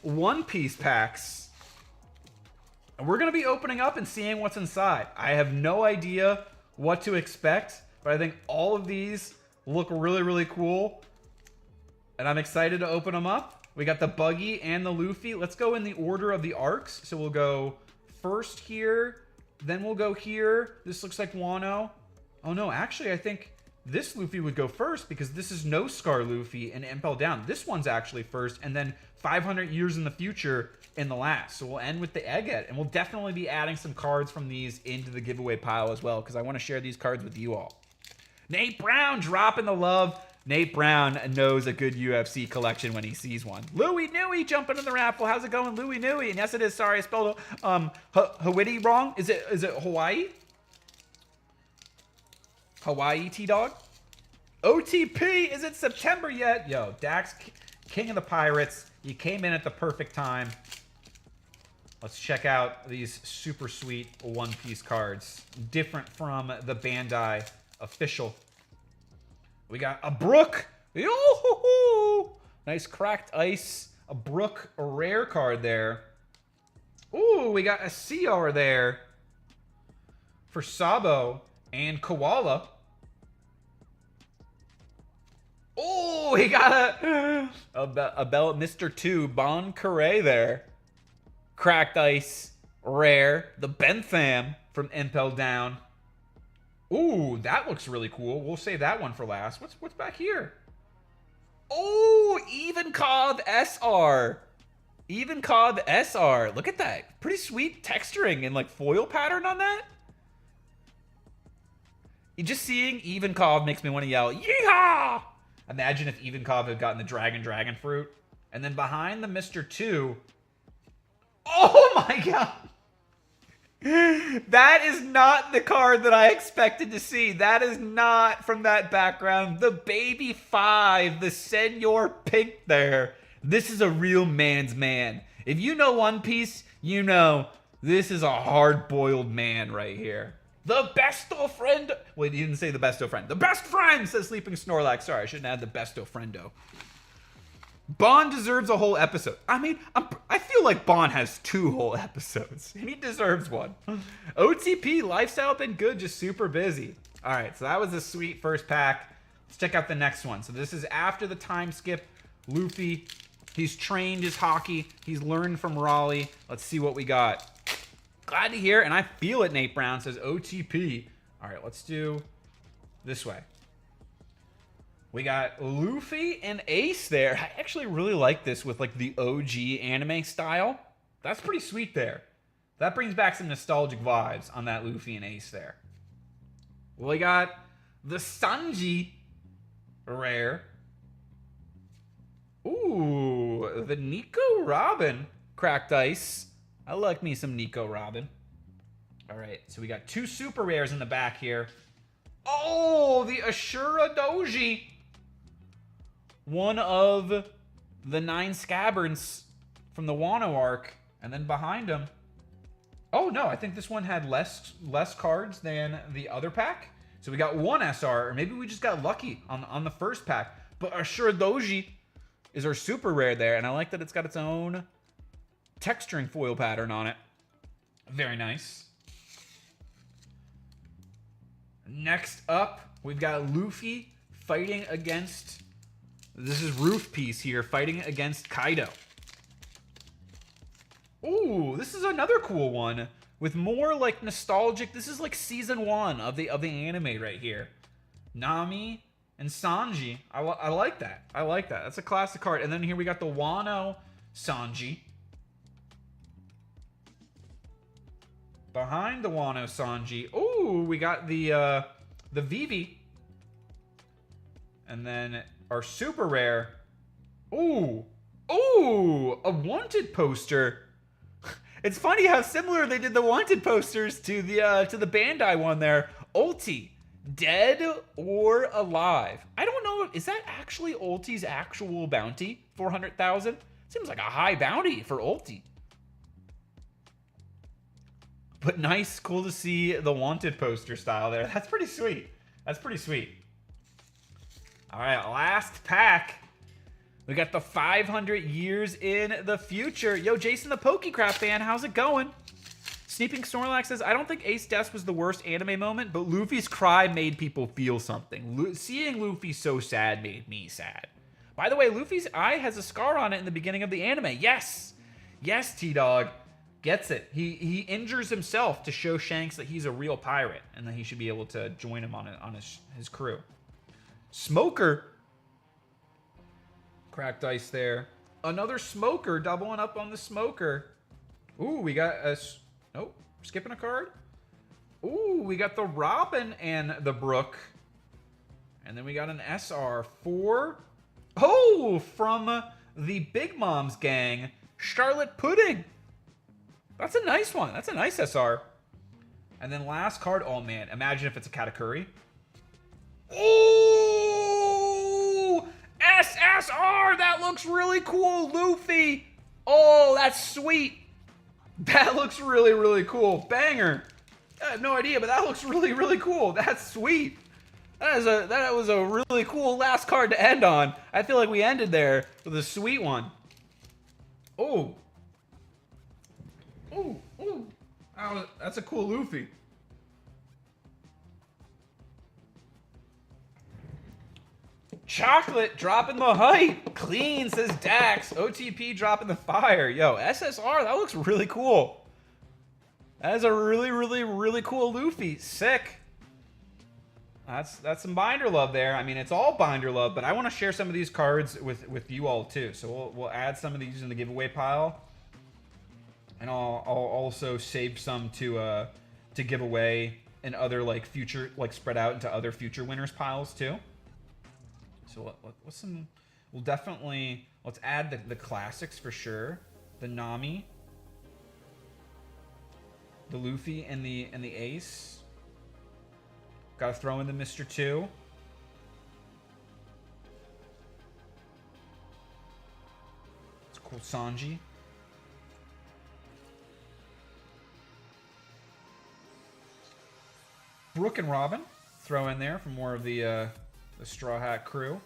One Piece packs. And we're going to be opening up and seeing what's inside. I have no idea what to expect, but I think all of these look really cool, and I'm excited to open them up. We got the Buggy and the Luffy. Let's go in the order of the arcs. So we'll go first here, then we'll go here. This looks like Wano. Oh no, actually I think this Luffy would go first because this is No Scar Luffy and Impel Down. This one's actually first, and then 500 years in the future in the last. So we'll end with the Egghead, and we'll definitely be adding some cards from these into the giveaway pile as well, because I want to share these cards with you all. Nate Brown dropping the love. Nate Brown knows a good UFC collection when he sees one. Louie Nui jumping in the raffle. How's it going, Louie Nui? And yes, it is. Sorry, I spelled Hawaii wrong. Is it Hawaii? Hawaii, T-Dog? OTP, is it September yet? Yo, Dax, King of the Pirates. You came in at the perfect time. Let's check out these super sweet One Piece cards. Different from the Bandai official. We got a Brook. Yoo-hoo-hoo. Nice cracked ice. A Brook, a rare card there. Ooh, we got a CR there for Sabo and Koala. Oh, he got a Mr. 2 Bon Carré there. Cracked ice, rare. The Bentham from Impel Down. Ooh, that looks really cool. We'll save that one for last. What's back here? Oh, Ivankov SR. Ivankov SR. Look at that. Pretty sweet texturing and like foil pattern on that. Just seeing Ivankov makes me want to yell, yeehaw! Imagine if Ivankov had gotten the Dragon Fruit. And then behind the Mr. 2. Oh my god! That is not the card that I expected to see. That is not from that background. The Baby 5, the Senor Pink there. This is a real man's man. If you know One Piece, you know this is a hard-boiled man right here. The besto friend. Wait, you didn't say the besto friend. The best friend, says Sleeping Snorlax. Sorry, I shouldn't add the besto friendo. Bond deserves a whole episode. I mean, I feel like Bond has 2 whole episodes, and he deserves one. OTP, lifestyle been good, just super busy. All right, so that was a sweet first pack. Let's check out the next one. So this is after the time skip. Luffy, he's trained his hockey. He's learned from Raleigh. Let's see what we got. Glad to hear, and I feel it, Nate Brown says OTP. All right, let's do this way. We got Luffy and Ace there. I actually really like this with like the OG anime style. That's pretty sweet there. That brings back some nostalgic vibes on that Luffy and Ace there. We got the Sanji rare. Ooh, the Nico Robin cracked ice. I like me some Nico Robin. All right, so we got 2 super rares in the back here. Oh, the Ashura Doji. One of the 9 Scabbards from the Wano arc. And then behind him. Oh, no, I think this one had less cards than the other pack. So we got 1 SR, or maybe we just got lucky on the first pack. But Ashura Doji is our super rare there. And I like that it's got its own texturing foil pattern on it. Very nice. Next up, we've got Luffy fighting against... This is Roof Piece here, fighting against Kaido. Ooh, this is another cool one. With more like nostalgic... This is like season 1 of the anime right here. Nami and Sanji. I like that. I like that. That's a classic card. And then here we got the Wano Sanji. Behind the Wano Sanji. Ooh, we got the Vivi. And then our super rare. Ooh, a Wanted poster. It's funny how similar they did the Wanted posters to the Bandai one there. Ulti, dead or alive? I don't know. Is that actually Ulti's actual bounty? 400,000? Seems like a high bounty for Ulti. But nice, cool to see the Wanted poster style there. That's pretty sweet. That's pretty sweet. All right, last pack. We got the 500 years in the future. Yo, Jason the Pokecraft fan, how's it going? Sleeping Snorlax says, I don't think Ace Death was the worst anime moment, but Luffy's cry made people feel something. Seeing Luffy so sad made me sad. By the way, Luffy's eye has a scar on it in the beginning of the anime. Yes. Yes, T-Dog. Gets it. He injures himself to show Shanks that he's a real pirate and that he should be able to join him on his crew. Smoker. Cracked ice there. Another Smoker, doubling up on the Smoker. Ooh, we got a... Nope, skipping a card. Ooh, we got the Robin and the Brook. And then we got an SR for, oh, from the Big Moms gang, Charlotte Pudding. That's a nice one. That's a nice SR. And then last card, oh man, imagine if it's a Katakuri. Oh, SSR, that looks really cool, Luffy. Oh, that's sweet. That looks really, really cool. Banger. I have no idea, but that looks really, really cool. That's sweet. That was a really cool last card to end on. I feel like we ended there with a sweet one. Oh. Oh, oh. Oh, that's a cool Luffy. Chocolate dropping the hype. Clean, says Dax. OTP dropping the fire. Yo, SSR, that looks really cool. That is a really, really, really cool Luffy. Sick. That's some binder love there. I mean, it's all binder love, but I want to share some of these cards with you all too. So we'll add some of these in the giveaway pile, and I'll also save some to give away in other like future, like spread out into other future winners piles too. So what's some? We'll definitely let's add the classics for sure. The Nami, the Luffy, and the Ace. Got to throw in the Mr. 2. It's cool, Sanji. Brooke and Robin, throw in there for more of the Straw Hat crew.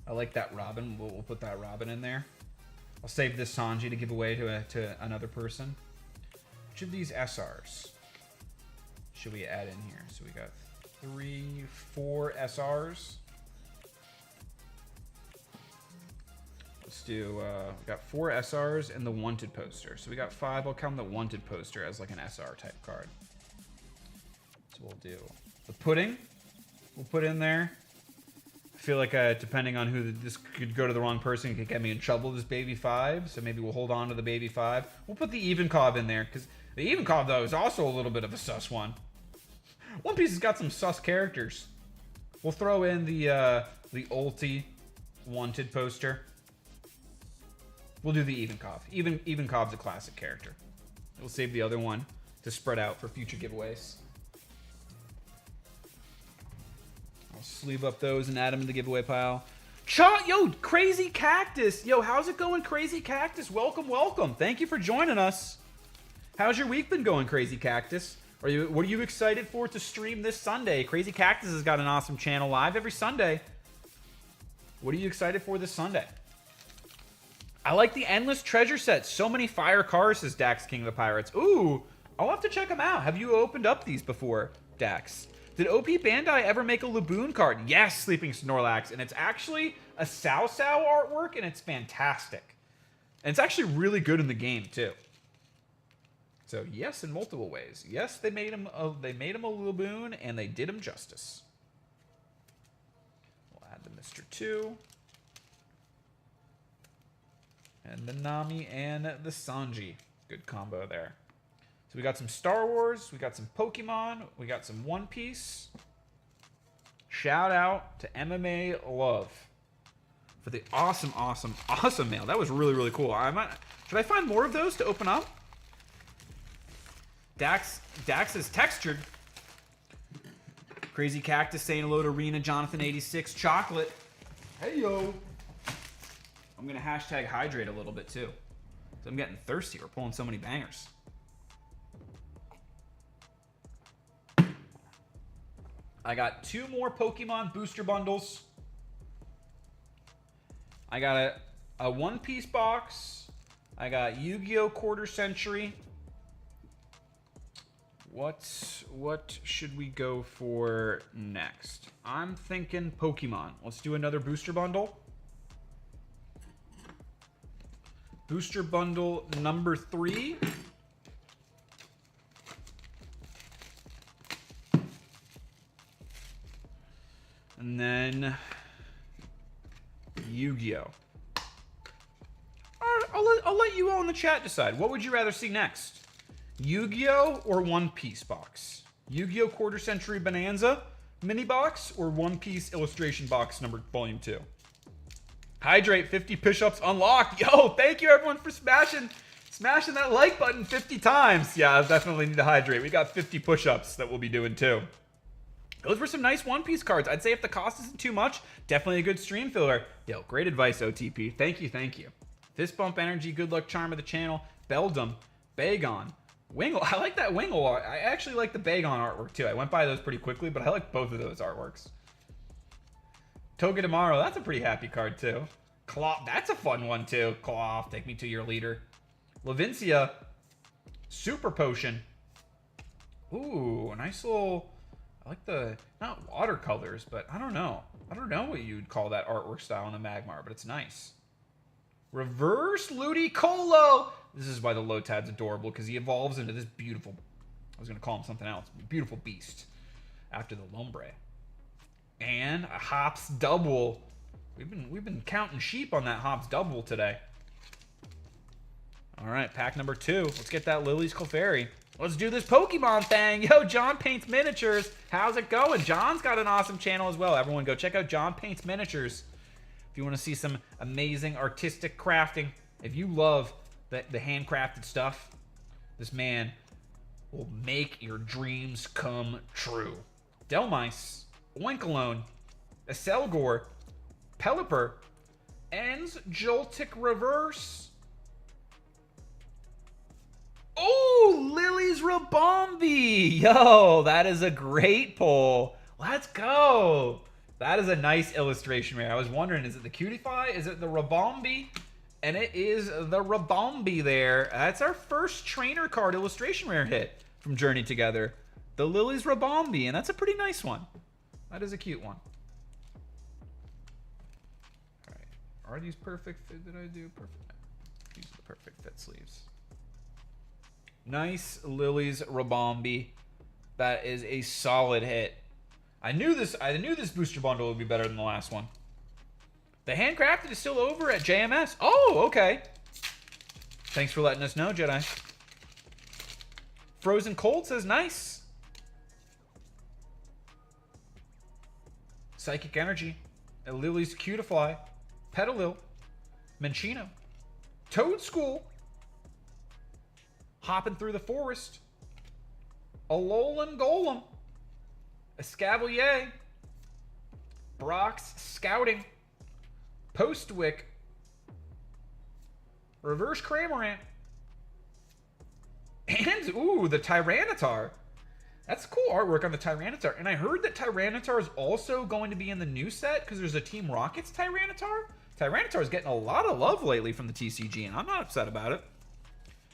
I like that Robin. We'll put that Robin in there. I'll save this Sanji to give away to another person. Which of these SRs should we add in here? So we got 4 SRs. Let's do, we got 4 SRs and the Wanted poster. So we got 5. I'll count the Wanted poster as like an SR type card. So we'll do the Pudding. We'll put in there. I feel like depending on who, this could go to the wrong person. It could get me in trouble, this Baby 5. So maybe we'll hold on to the Baby 5. We'll put the Even Cobb in there because the Even Cobb, though, is also a little bit of a sus one. One Piece has got some sus characters. We'll throw in the Ulti Wanted poster. We'll do the Even Cobb. Even Cobb's a classic character. We'll save the other one to spread out for future giveaways. I'll sleeve up those and add them in the giveaway pile. Yo, Crazy Cactus. Yo, how's it going, Crazy Cactus? Welcome, welcome. Thank you for joining us. How's your week been going, Crazy Cactus? What are you excited for to stream this Sunday? Crazy Cactus has got an awesome channel live every Sunday. What are you excited for this Sunday? I like the Endless Treasure set. So many fire cars, says Dax King of the Pirates. Ooh, I'll have to check them out. Have you opened up these before, Dax? Did OP Bandai ever make a Laboon card? Yes, Sleeping Snorlax. And it's actually a Sao Sao artwork, and it's fantastic. And it's actually really good in the game, too. So yes, in multiple ways. Yes, they made him a Laboon, and they did him justice. We'll add the Mr. 2. And the Nami and the Sanji. Good combo there. So we got some Star Wars, we got some Pokemon, we got some One Piece. Shout out to MMA Love for the awesome, awesome, awesome mail. That was really, really cool. Should I find more of those to open up? Dax is textured. Crazy Cactus saying hello to Rena, Jonathan86, Chocolate. Hey, yo. I'm going to hashtag hydrate a little bit, too. So I'm getting thirsty. We're pulling so many bangers. I got 2 more Pokemon booster bundles. I got a One Piece box. I got Yu-Gi-Oh! Quarter Century. What should we go for next? I'm thinking Pokemon. Let's do another booster bundle. Booster bundle number 3. And then Yu-Gi-Oh! I'll let you all in the chat decide. What would you rather see next? Yu-Gi-Oh! Or One Piece box? Yu-Gi-Oh! Quarter Century Bonanza mini box or One Piece illustration box number volume 2. Hydrate, 50 push-ups unlocked. Yo, thank you everyone for smashing that like button 50 times. Yeah, I definitely need to hydrate. We got 50 push-ups that we'll be doing too. Those were some nice One Piece cards. I'd say if the cost isn't too much, definitely a good stream filler. Yo, great advice, OTP. Thank you, thank you. Fist Bump Energy, Good Luck Charm of the channel, Beldum, Bagon, Wingle. I like that Wingle art. I actually like the Bagon artwork too. I went by those pretty quickly, but I like both of those artworks. Togedemaru, that's a pretty happy card too. Cloth, that's a fun one too. Cloth, take me to your leader. Lavincia, Super Potion. Ooh, nice little... I like the, not watercolors, but I don't know. I don't know what you'd call that artwork style in the Magmar, but it's nice. Reverse Ludicolo. This is why the Lotad's adorable, because he evolves into this beautiful, I was going to call him something else, beautiful beast after the Lombre. And a Hops Double. We've been counting sheep on that Hops Double today. All right, pack number 2. Let's get that Lily's Clefairy. Let's do this Pokemon thing. Yo, John Paints Miniatures. How's it going? John's got an awesome channel as well. Everyone go check out John Paints Miniatures. If you want to see some amazing artistic crafting, if you love the handcrafted stuff, this man will make your dreams come true. Delmice, Oinkalone, Acelgor, Pelipper, Ends Joltik Reverse. Oh, Lily's Rabombi. Yo, that is a great pull. Let's go. That is a nice illustration rare. I was wondering, is it the Cutify? Is it the Rabombi? And it is the Rabombi there. That's our first trainer card illustration rare hit from Journey Together. The Lily's Rabombi, and that's a pretty nice one. That is a cute one. All right. Are these perfect fit? Did I do perfect? These are the perfect fit sleeves. Nice Lily's Rabombi. That is a solid hit. I knew this booster bundle would be better than the last one. The handcrafted is still over at JMS. Oh, okay. Thanks for letting us know, Jedi. Frozen Cold says nice. Psychic Energy. Lily's Cutify. Petalil. Minchino. Toad School. Hopping Through the Forest. Alolan Golem. Escavalier. Brock's Scouting. Postwick. Reverse Cramorant. And, ooh, the Tyranitar. That's cool artwork on the Tyranitar. And I heard that Tyranitar is also going to be in the new set because there's a Team Rockets Tyranitar. Tyranitar is getting a lot of love lately from the TCG, and I'm not upset about it.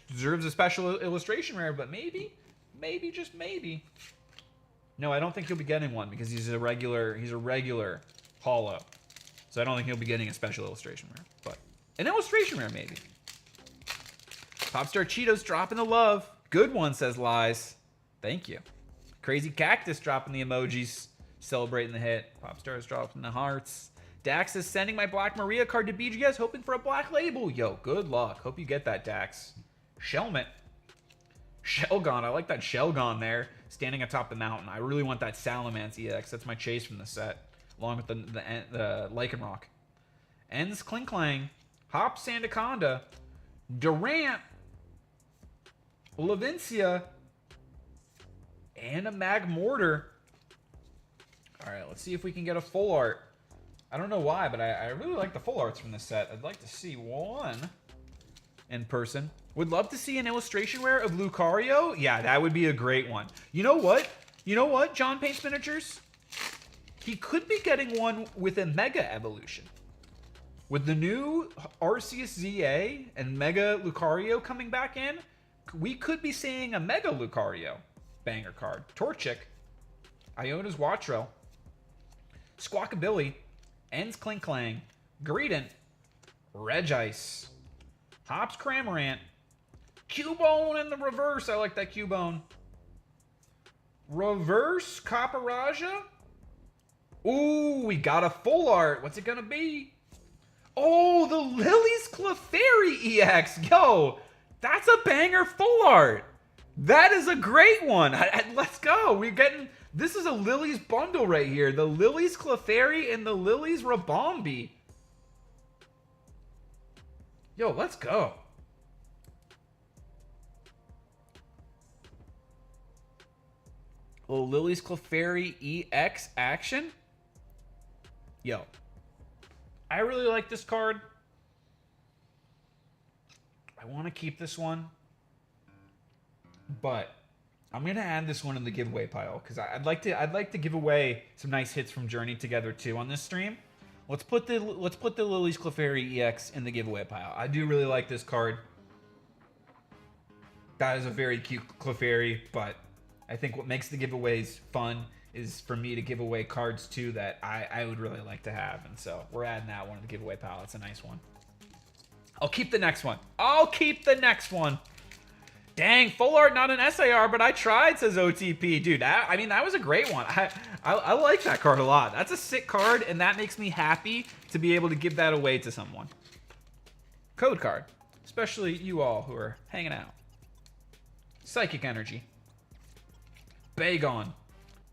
Deserves a special illustration rare, but maybe, just maybe. No, I don't think he'll be getting one because he's a regular holo. So I don't think he'll be getting a special illustration rare, but an illustration rare maybe. Popstar Cheetos dropping the love. Good one, says Lies. Thank you. Crazy Cactus dropping the emojis, celebrating the hit. Popstar's dropping the hearts. Dax is sending my Black Maria card to BGS, hoping for a black label. Yo, good luck. Hope you get that, Dax. Shelmet. Shelgon. I like that Shelgon there, standing atop the mountain. I really want that Salamence EX. That's my chase from the set, along with the Lycanroc. Ends Klinklang. Hop Sandaconda. Durant. Lavincia. And a Magmortar. All right, let's see if we can get a full art. I don't know why, but I really like the full arts from this set. I'd like to see one in person. Would love to see an illustration rare of Lucario. Yeah, that would be a great one. You know what? John Paints Miniatures? He could be getting one with a Mega Evolution. With the new Arceus ZA and Mega Lucario coming back in, we could be seeing a Mega Lucario banger card. Torchic. Iona's Wattrel. Squawkabilly. Ends Klinklang. Greedent. Regice. Hops Cramorant. Cubone in the reverse. I like that Cubone. Reverse Capparaja. Ooh, we got a full art. What's it gonna be? Oh, the Lily's Clefairy EX. Yo, that's a banger full art. That is a great one. Let's go. We're getting This is a Lily's bundle right here. The Lily's Clefairy and the Lily's Rabombi. Yo, let's go. Little Lily's Clefairy EX action. Yo. I really like this card. I want to keep this one. But I'm gonna add this one in the giveaway pile because I'd like to give away some nice hits from Journey Together too on this stream. Let's put the Lily's Clefairy EX in the giveaway pile. I do really like this card. That is a very cute Clefairy, but I think what makes the giveaways fun is for me to give away cards too that I would really like to have, and so we're adding that one in the giveaway pile. It's a nice one. I'll keep the next one. I'll keep the next one. Dang, full art, not an SAR, but I tried, says OTP. Dude, I mean, that was a great one. I like that card a lot. That's a sick card, and that makes me happy to be able to give that away to someone. Code card, especially you all who are hanging out. Psychic Energy. Bagon.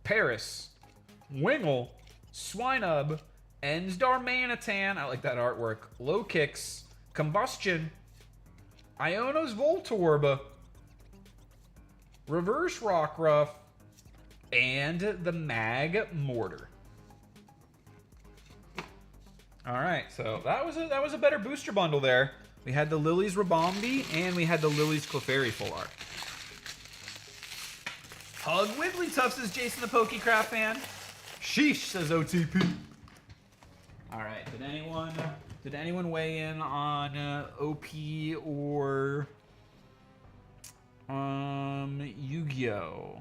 Paris. Wingle. Swinub. Ensdar Manatan. I like that artwork. Low Kicks. Combustion. Iono's Voltorb. Reverse Rockruff, and the Mag Mortar. All right, so that was a better booster bundle there. We had the Lily's Rabombi, and we had the Lily's Clefairy full art. Hug Wigglytuff, says Jason the Pokecraft fan. Sheesh, says OTP. All right, did anyone weigh in on OP or Yu-Gi-Oh?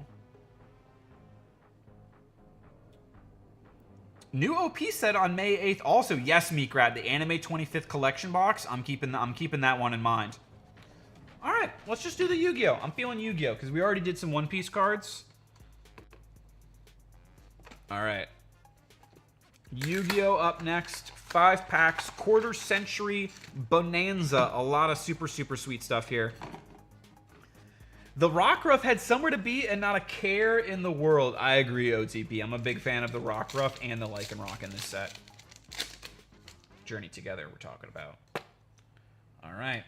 New OP set on May 8th also. Yes, Meekrad, the Anime 25th collection box. I'm keeping that one in mind. All right, let's just do the Yu-Gi-Oh. I'm feeling Yu-Gi-Oh because we already did some One Piece cards. All right. Yu-Gi-Oh up next. 5 packs, quarter century bonanza. A lot of super sweet stuff here. The Rockruff had somewhere to be and not a care in the world. I agree, OTP. I'm a big fan of the Rockruff and the Lycanroc in this set. Journey Together we're talking about. All right.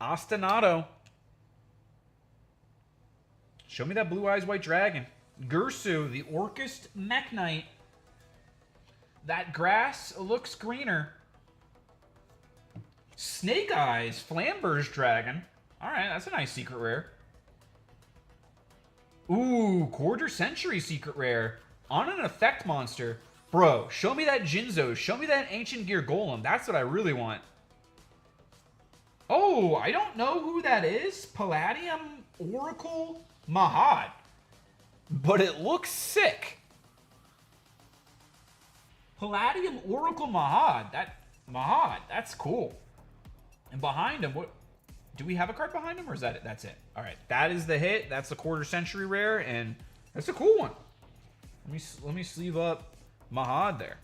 Ostinato. Show me that Blue Eyes White Dragon. Gursu, the Orcust Mech Knight. That grass looks greener. Snake Eyes, Flamberge Dragon. All right, that's a nice secret rare. Ooh, quarter century secret rare. On an effect monster. Bro, show me that Jinzo. Show me that Ancient Gear Golem. That's what I really want. Oh, I don't know who that is. Palladium Oracle Mahad. But it looks sick. Palladium Oracle Mahad. That's cool. And behind him, what? Do we have a card behind him, or is that it? That's it. All right, that is the hit. That's the quarter century rare, and that's a cool one. Let me sleeve up Mahad there.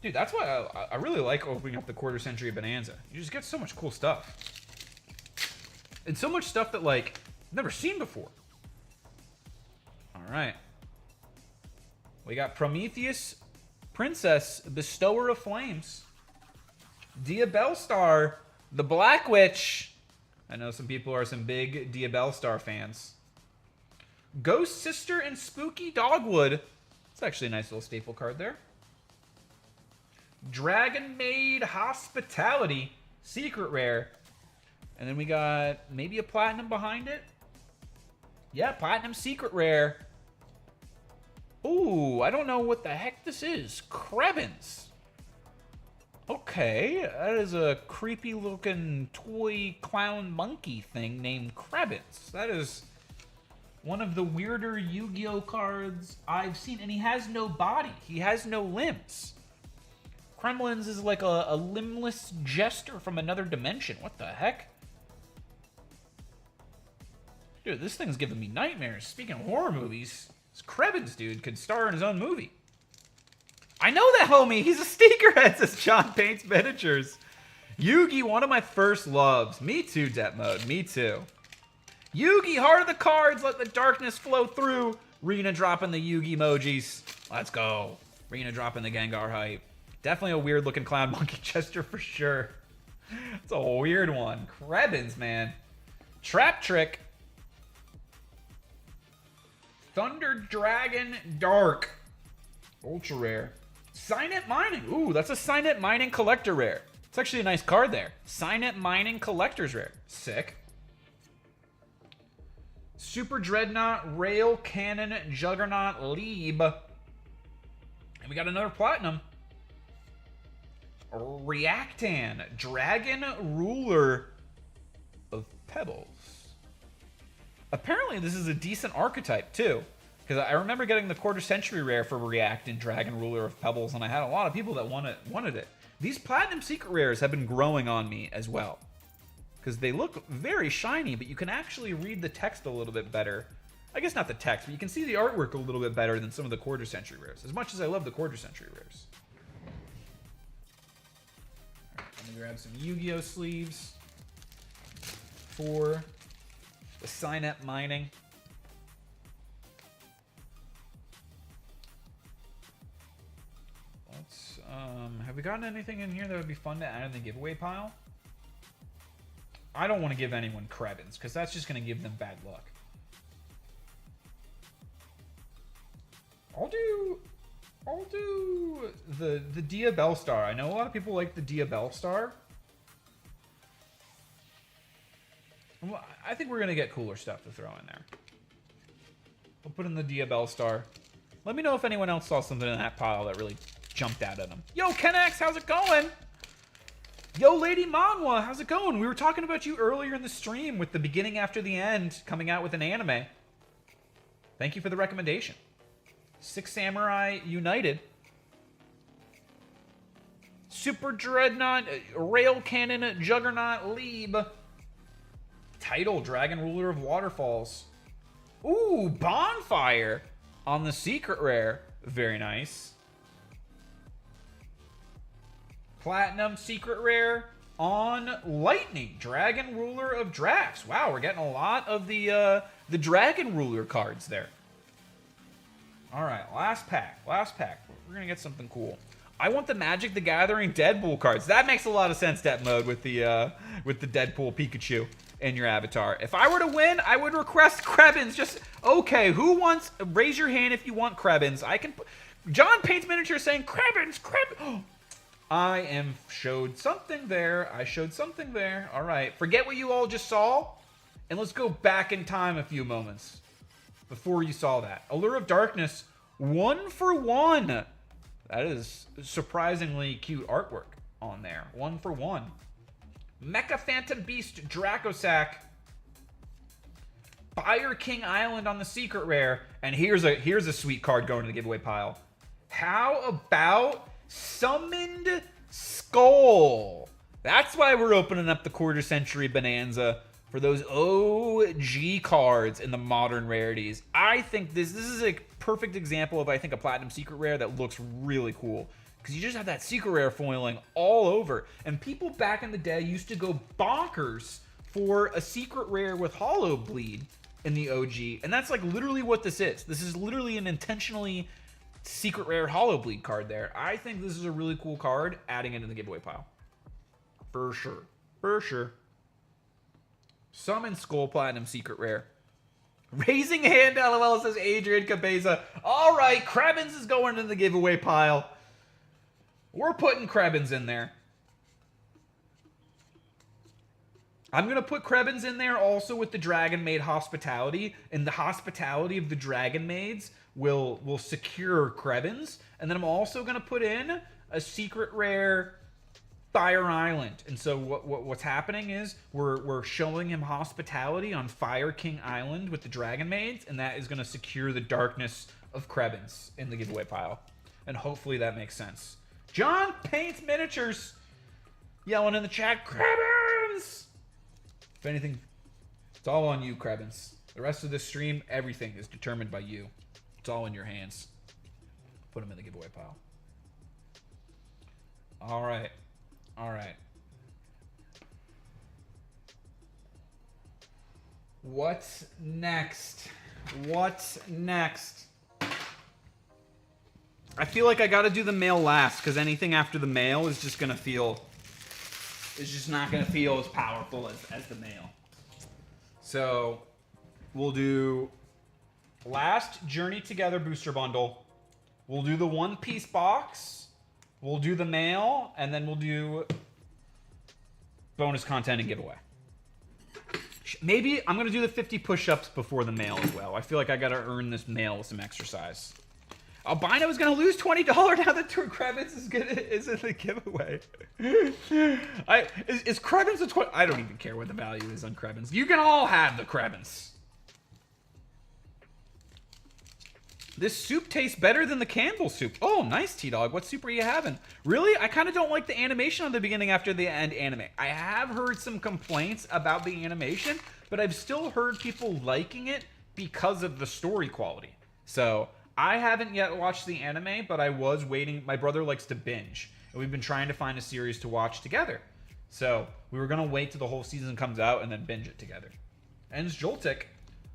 Dude, that's why I really like opening up the quarter century bonanza. You just get so much cool stuff, and so much stuff that like I've never seen before. All right, we got Prometheus, Princess, Bestower of Flames. Dia Bellstar, the Black Witch. I know some people are some big Dia Bellstar fans. Ghost Sister and Spooky Dogwood. It's actually a nice little staple card there. Dragon Maid Hospitality, secret rare. And then we got maybe a platinum behind it. Yeah, platinum secret rare. Ooh, I don't know what the heck this is. Krebins. Okay, that is a creepy looking toy clown monkey thing named Krebins. That is one of the weirder Yu-Gi-Oh cards I've seen, and he has no body. He has no limbs. Kremlins is like a limbless jester from another dimension. What the heck? Dude, this thing's giving me nightmares. Speaking of horror movies, this Krebins dude could star in his own movie. I know that homie. He's a sneakerhead, says John Paints Miniatures. Yugi, one of my first loves. Me too, Debt Mode. Me too. Yugi, heart of the cards. Let the darkness flow through. Rena dropping the Yugi emojis. Let's go. Rena dropping the Gengar hype. Definitely a weird looking Cloud Monkey Chester for sure. It's a weird one. Krebins, man. Trap Trick. Thunder Dragon Dark. Ultra rare. Signet Mining. Ooh, that's a Signet Mining collector rare. It's actually a nice card there. Signet Mining collector's rare. Sick. Super Dreadnought Rail Cannon Juggernaut Leeb. And we got another platinum. Reactan Dragon Ruler of Pebbles. Apparently this is a decent archetype too, because I remember getting the quarter century rare for Reactan Dragon Ruler of Pebbles, and I had a lot of people that wanted it. These platinum secret rares have been growing on me as well, because they look very shiny, but you can actually read the text a little bit better. I guess not the text, but you can see the artwork a little bit better than some of the quarter century rares, as much as I love the quarter century rares. Let me grab some Yu-Gi-Oh sleeves for the Signet Mining. Let's, have we gotten anything in here that would be fun to add in the giveaway pile? I don't want to give anyone Krebins, because that's just going to give them bad luck. I'll do the Dia Bellstar. I know a lot of people like the Dia Bellstar. I think we're going to get cooler stuff to throw in there. We'll put in the Dia Bellstar. Let me know if anyone else saw something in that pile that really jumped out at them. Yo, Kenex, how's it going? Yo, Lady Manwa, how's it going? We were talking about you earlier in the stream with the beginning after the end coming out with an anime. Thank you for the recommendation. Six Samurai United. Super Dreadnought, Rail Cannon, Juggernaut, Leeb. Title, Dragon Ruler of Waterfalls. Ooh, Bonfire on the secret rare. Very nice. Platinum secret rare on Lightning, Dragon Ruler of Drafts. Wow, we're getting a lot of the Dragon Ruler cards there. All right, last pack. We're gonna get something cool. I want the Magic the Gathering Deadpool cards. That makes a lot of sense, Death Mode, with the Deadpool Pikachu in your avatar. If I were to win, I would request Krebins. Just okay. Who wants? Raise your hand if you want Krebins. I can. John Paints Miniature saying Krebins. I showed something there. I showed something there. All right. Forget what you all just saw, and let's go back in time a few moments before you saw that. Allure of Darkness, 1-for-1. That is surprisingly cute artwork on there. 1-for-1. Mecha Phantom Beast Dracosack. Fire King Island on the secret rare. And here's a sweet card going to the giveaway pile. How about Summoned Skull? That's why we're opening up the quarter century bonanza for those OG cards in the modern rarities. I think this is a perfect example of, I think, a platinum secret rare that looks really cool, because you just have that secret rare foiling all over. And people back in the day used to go bonkers for a secret rare with Hollow Bleed in the OG, and that's like literally what this is. This is literally an intentionally secret rare Hollow Bleed card there. I think this is a really cool card, adding it in the giveaway pile. For sure. For sure. Summon Skull Platinum secret rare. Raising hand, LOL, says Adrian Cabeza. All right, Krebins is going in the giveaway pile. We're putting Krebins in there. I'm going to put Krebins in there also with the Dragon Maid Hospitality. And the Hospitality of the Dragon Maids will secure Krebins. And then I'm also going to put in a secret rare Fire Island. And so what's happening is we're showing him Hospitality on Fire King Island with the Dragon Maids, and that is going to secure the darkness of Krebins in the giveaway pile. And hopefully that makes sense. John Paints Miniatures yelling in the chat, Krebins! If anything, it's all on you, Krebins. The rest of this stream, everything is determined by you. It's all in your hands. Put them in the giveaway pile. All right. All right. What's next? What's next? I feel like I gotta do the mail last, because anything after the mail is just gonna feel... It's just not gonna feel as powerful as the mail. So, we'll do... Last Journey Together booster bundle. We'll do the One Piece box. We'll do the mail, and then we'll do bonus content and giveaway. Maybe I'm going to do the 50 push-ups before the mail as well. I feel like I got to earn this mail with some exercise. Albino is going to lose $20 now that Tour Krebs is in the giveaway. Is Krebs a 20? I don't even care what the value is on Krebs. You can all have the Krebs. This soup tastes better than the Campbell soup. Oh, nice, T-Dog. What soup are you having? Really? I kind of don't like the animation on the beginning after the end anime. I have heard some complaints about the animation, but I've still heard people liking it because of the story quality. So, I haven't yet watched the anime, but I was waiting. My brother likes to binge, and we've been trying to find a series to watch together. So, we were going to wait till the whole season comes out and then binge it together. Ens Joltik,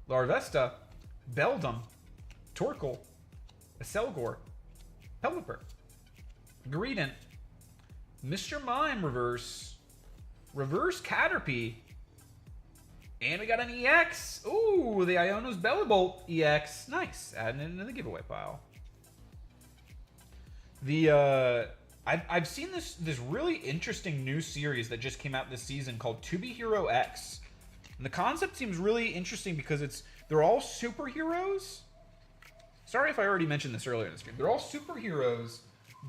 Larvesta, Beldum, Torkoal, Aselgor, Pelipper, Greedent, Mr. Mime Reverse, Reverse Caterpie, and we got an EX. Ooh, the Iono's Bellibolt EX. Nice. Adding it into the giveaway pile. I've seen this really interesting new series that just came out this season called To Be Hero X. And the concept seems really interesting because they're all superheroes. Sorry if I already mentioned this earlier in the stream. They're all superheroes,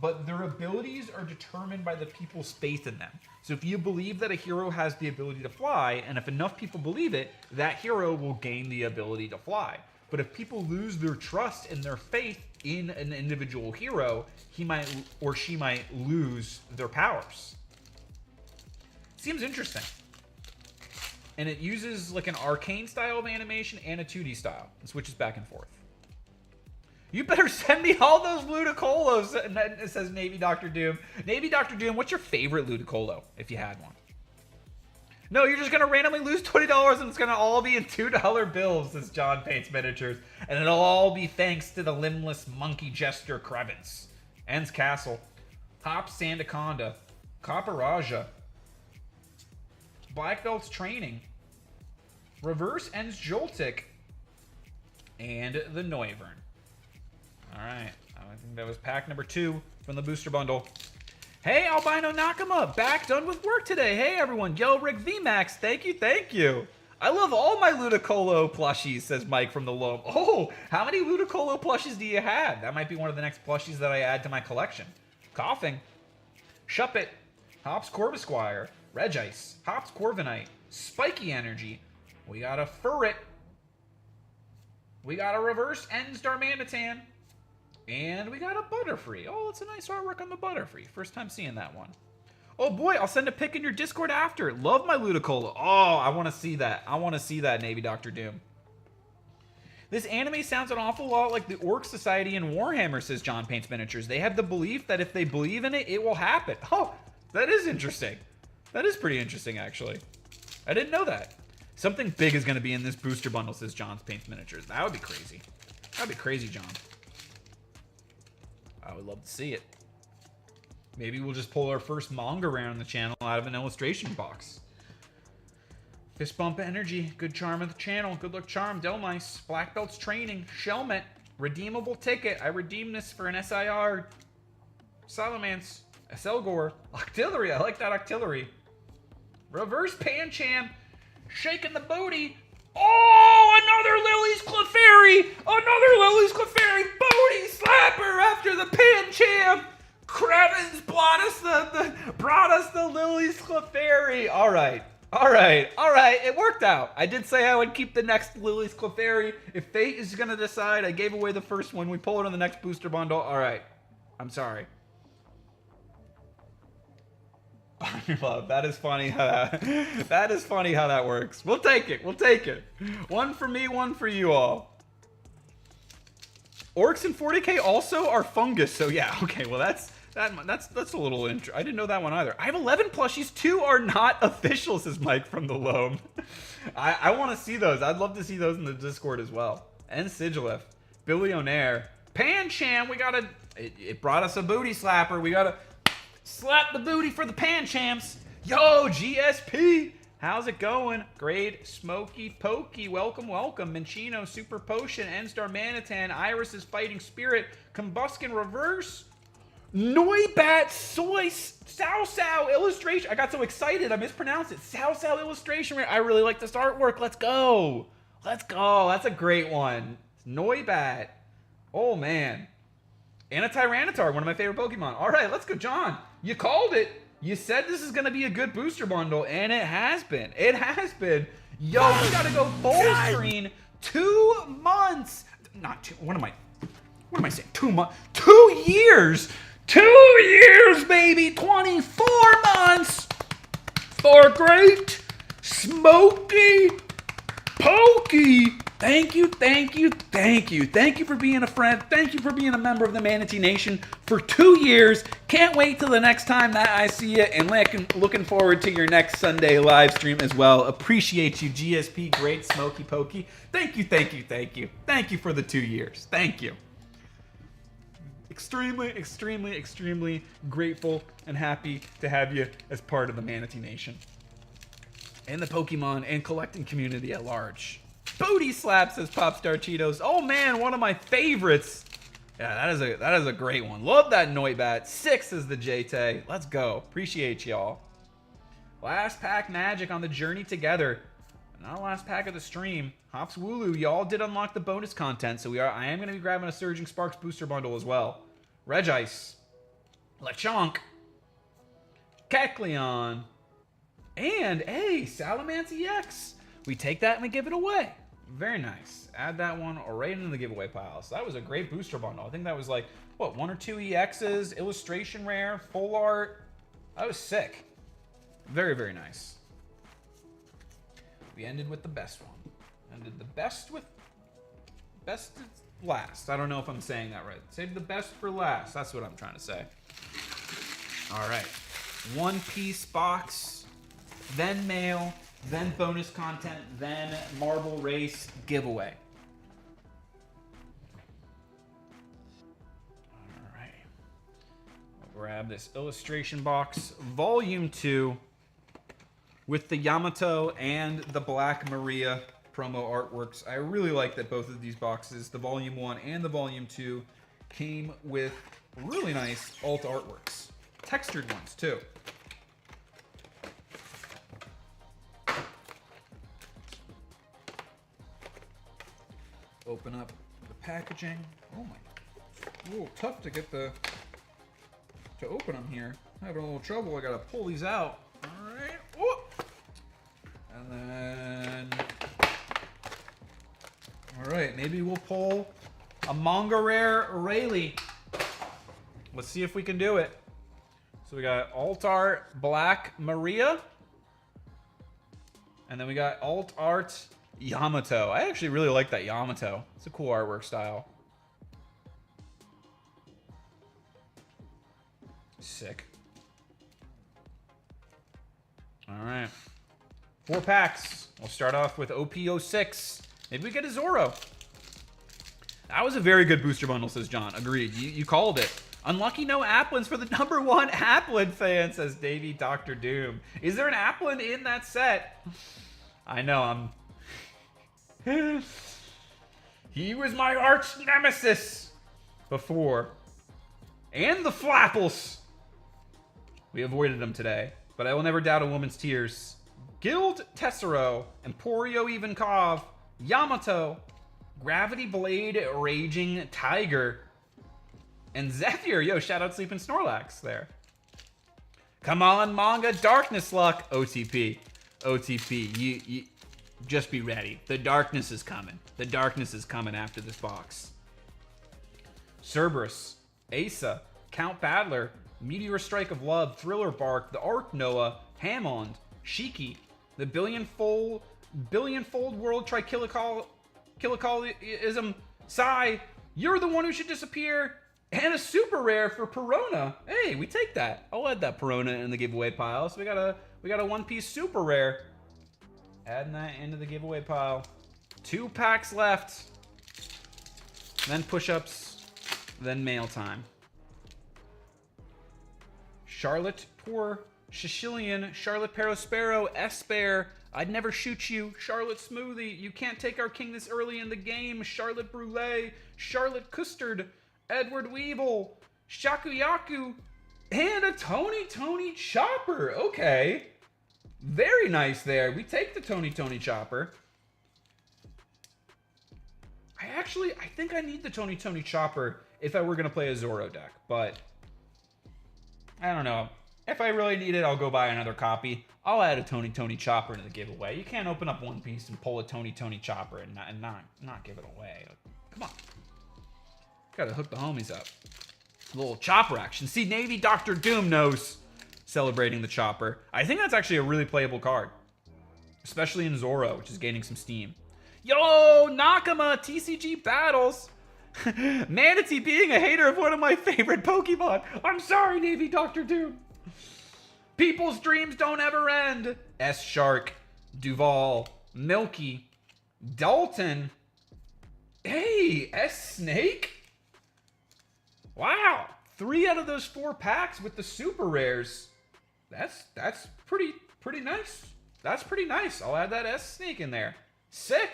but their abilities are determined by the people's faith in them. So if you believe that a hero has the ability to fly, and if enough people believe it, that hero will gain the ability to fly. But if people lose their trust and their faith in an individual hero, he might or she might lose their powers. Seems interesting. And it uses like an arcane style of animation and a 2D style. It switches back and forth. You better send me all those Ludicolo's, it says Navy Dr. Doom. Navy Dr. Doom, what's your favorite Ludicolo, if you had one? No, you're just going to randomly lose $20 and it's going to all be in $2 bills, says John Paints Miniatures. And it'll all be thanks to the limbless monkey jester Krevins. Ends Castle. Hop Sandaconda. Copperaja. Black Belt's Training. Reverse Ends Joltik. And the Noivern. Alright, I think that was pack number 2 from the booster bundle. Hey, Albino Nakama, back done with work today. Hey, everyone. Yo, Rick VMAX, thank you, thank you. I love all my Ludicolo plushies, says Mike from the Loam. Oh, how many Ludicolo plushies do you have? That might be one of the next plushies that I add to my collection. Coughing. Shuppet. Hops Corvisquire. Regice. Hops Corviknight. Spiky Energy. We got a Furret. We got a Reverse Ends Darmanitan. And we got a Butterfree. Oh, it's a nice artwork on the Butterfree. First time seeing that one. Oh boy, I'll send a pic in your Discord after. Love my Ludicolo. Oh, I want to see that. I want to see that, Navy Dr. Doom. This anime sounds an awful lot like the Orc Society in Warhammer, says John Paints Miniatures. They have the belief that if they believe in it, it will happen. Oh, that is interesting. That is pretty interesting, actually. I didn't know that. Something big is going to be in this booster bundle, says John Paints Miniatures. That would be crazy. That would be crazy, John. I would love to see it. Maybe we'll just pull our first manga around the channel out of an illustration box. Fist Bump Energy, Good Charm of the channel, Good Luck Charm, Delmice, Black Belt's Training, Shelmet, Redeemable Ticket, I redeemed this for an SIR, Salamence, Aselgor, Octillery, I like that Octillery, Reverse Pancham, Shaking the Booty, oh, another Lily's Clefairy! Another Lily's Clefairy! Booty slapper after the Pancham! Krevins brought us the Lily's Clefairy! Alright. It worked out. I did say I would keep the next Lily's Clefairy. If fate is going to decide, I gave away the first one. We pull it on the next booster bundle. Alright. I'm sorry. Love. That is funny how that works. We'll take it. One for me, one for you all. Orcs in 40k also are fungus, so yeah, okay, well That's a little I didn't know that one either. I have 11 plushies. 2 are not official, says Mike from the Loam. I want to see those. I'd love to see those in the Discord as well. And Sigilif, Billionaire, Pancham. We gotta. It brought us a booty slapper. We gotta slap the booty for the Panchams. Yo, GSP. How's it going? Great. Smoky Pokey. Welcome, welcome. Minchino, Super Potion, N-Star Manatan, Iris's Fighting Spirit, Combuskin Reverse, Noibat Soy Sao illustration. I got so excited I mispronounced it. Sao illustration. I really like this artwork. Let's go. Let's go. That's a great one. Noibat. Oh, man. And a Tyranitar, one of my favorite Pokemon. All right, let's go, John. You called it. You said this is going to be a good booster bundle, and it has been. It has been. Yo, we got to go full screen. 2 months. Not 2. What am I saying? 2 months. 2 years. 2 years, baby. 24 months for great Smoky Pokey. Thank you, thank you, thank you. Thank you for being a friend. Thank you for being a member of the Manatee Nation for 2 years. Can't wait till the next time that I see you, and looking forward to your next Sunday live stream as well. Appreciate you, GSP, great Smoky Pokey. Thank you, thank you, thank you. Thank you for the 2 years. Thank you. Extremely, extremely, extremely grateful and happy to have you as part of the Manatee Nation and the Pokemon and collecting community at large. Booty slap, says Popstar Cheetos. Oh man, one of my favorites. Yeah, that is a great one. Love that Noibat. 6 is the JT. Let's go. Appreciate y'all. Last pack magic on the journey together. Not last pack of the stream. Hops Wooloo, y'all did unlock the bonus content, so I am going to be grabbing a Surging Sparks booster bundle as well. Regice, Lechonk, Kecleon, and a Salamence EX. We take that and we give it away. Very nice. Add that one right into the giveaway pile. So that was a great booster bundle. I think that was like, what, 1 or 2 EXs, illustration rare, full art. That was sick. Very, very nice. We ended with the best one. Ended the best with best last. I don't know if I'm saying that right. Save the best for last. That's what I'm trying to say. All right. One piece box, then mail, then bonus content, then marble race giveaway. All right. We'll grab this illustration box, volume 2, with the Yamato and the Black Maria promo artworks. I really like that both of these boxes, the volume 1 and the volume 2, came with really nice alt artworks. Textured ones too. Open up the packaging. Oh my, a little tough to get to open them here. Having a little trouble. I gotta pull these out. All right. Whoop. And then, all right, maybe we'll pull a Manga Rare Rayleigh. Let's see if we can do it. So we got Alt Art Black Maria. And then we got Alt Art Yamato. I actually really like that Yamato. It's a cool artwork style. Sick. All right. 4 packs. We'll start off with OP06. Maybe we get a Zoro. That was a very good booster bundle, says John. Agreed. You called it. Unlucky no Applins for the #1 Applin fan, says Davey Dr. Doom. Is there an Applin in that set? I know, he was my arch nemesis before. And the Flapples. We avoided him today, but I will never doubt a woman's tears. Guild Tessero, Emporio Ivankov, Yamato, Gravity Blade Raging Tiger, and Zephyr. Yo, shout out Sleeping Snorlax there. Come on, Manga Darkness Luck. OTP. OTP. You just be ready. The darkness is coming. The darkness is coming after this box. Cerberus, Asa, Count Battler, Meteor Strike of Love, Thriller Bark, the Arc Noah, Hammond, Shiki, the Billionfold World Trikilicalism, Psy, you're the one who should disappear, And a super rare for Perona. Hey, we take that. I'll add that Perona in the giveaway pile. So we got a one-piece super rare. Adding that into the giveaway pile. 2 packs left. Then push-ups. Then mail time. Charlotte Poor, Shishilian, Charlotte Perospero, Esper, I'd never shoot you, Charlotte Smoothie, you can't take our king this early in the game, Charlotte Brule, Charlotte Custard, Edward Weevil, Shakuyaku, and a Tony Chopper. Okay. Very nice there. We take the Tony Chopper. I think I need the Tony Chopper if I were going to play a Zoro deck, but I don't know. If I really need it, I'll go buy another copy. I'll add a Tony Chopper into the giveaway. You can't open up one piece and pull a Tony Chopper and not give it away. Come on. Gotta hook the homies up. A little chopper action. See, Navy Dr. Doom knows celebrating the chopper. I think that's actually a really playable card. Especially in Zoro, which is gaining some steam. Yo, Nakama, TCG battles. Manatee being a hater of one of my favorite Pokemon. I'm sorry, Navy Dr. Doom. People's dreams don't ever end. S-Shark, Duval, Milky, Dalton. Hey, S-Snake? Wow. 3 out of those 4 packs with the super rares. That's pretty nice. That's pretty nice. I'll add that S-Snake in there. Sick.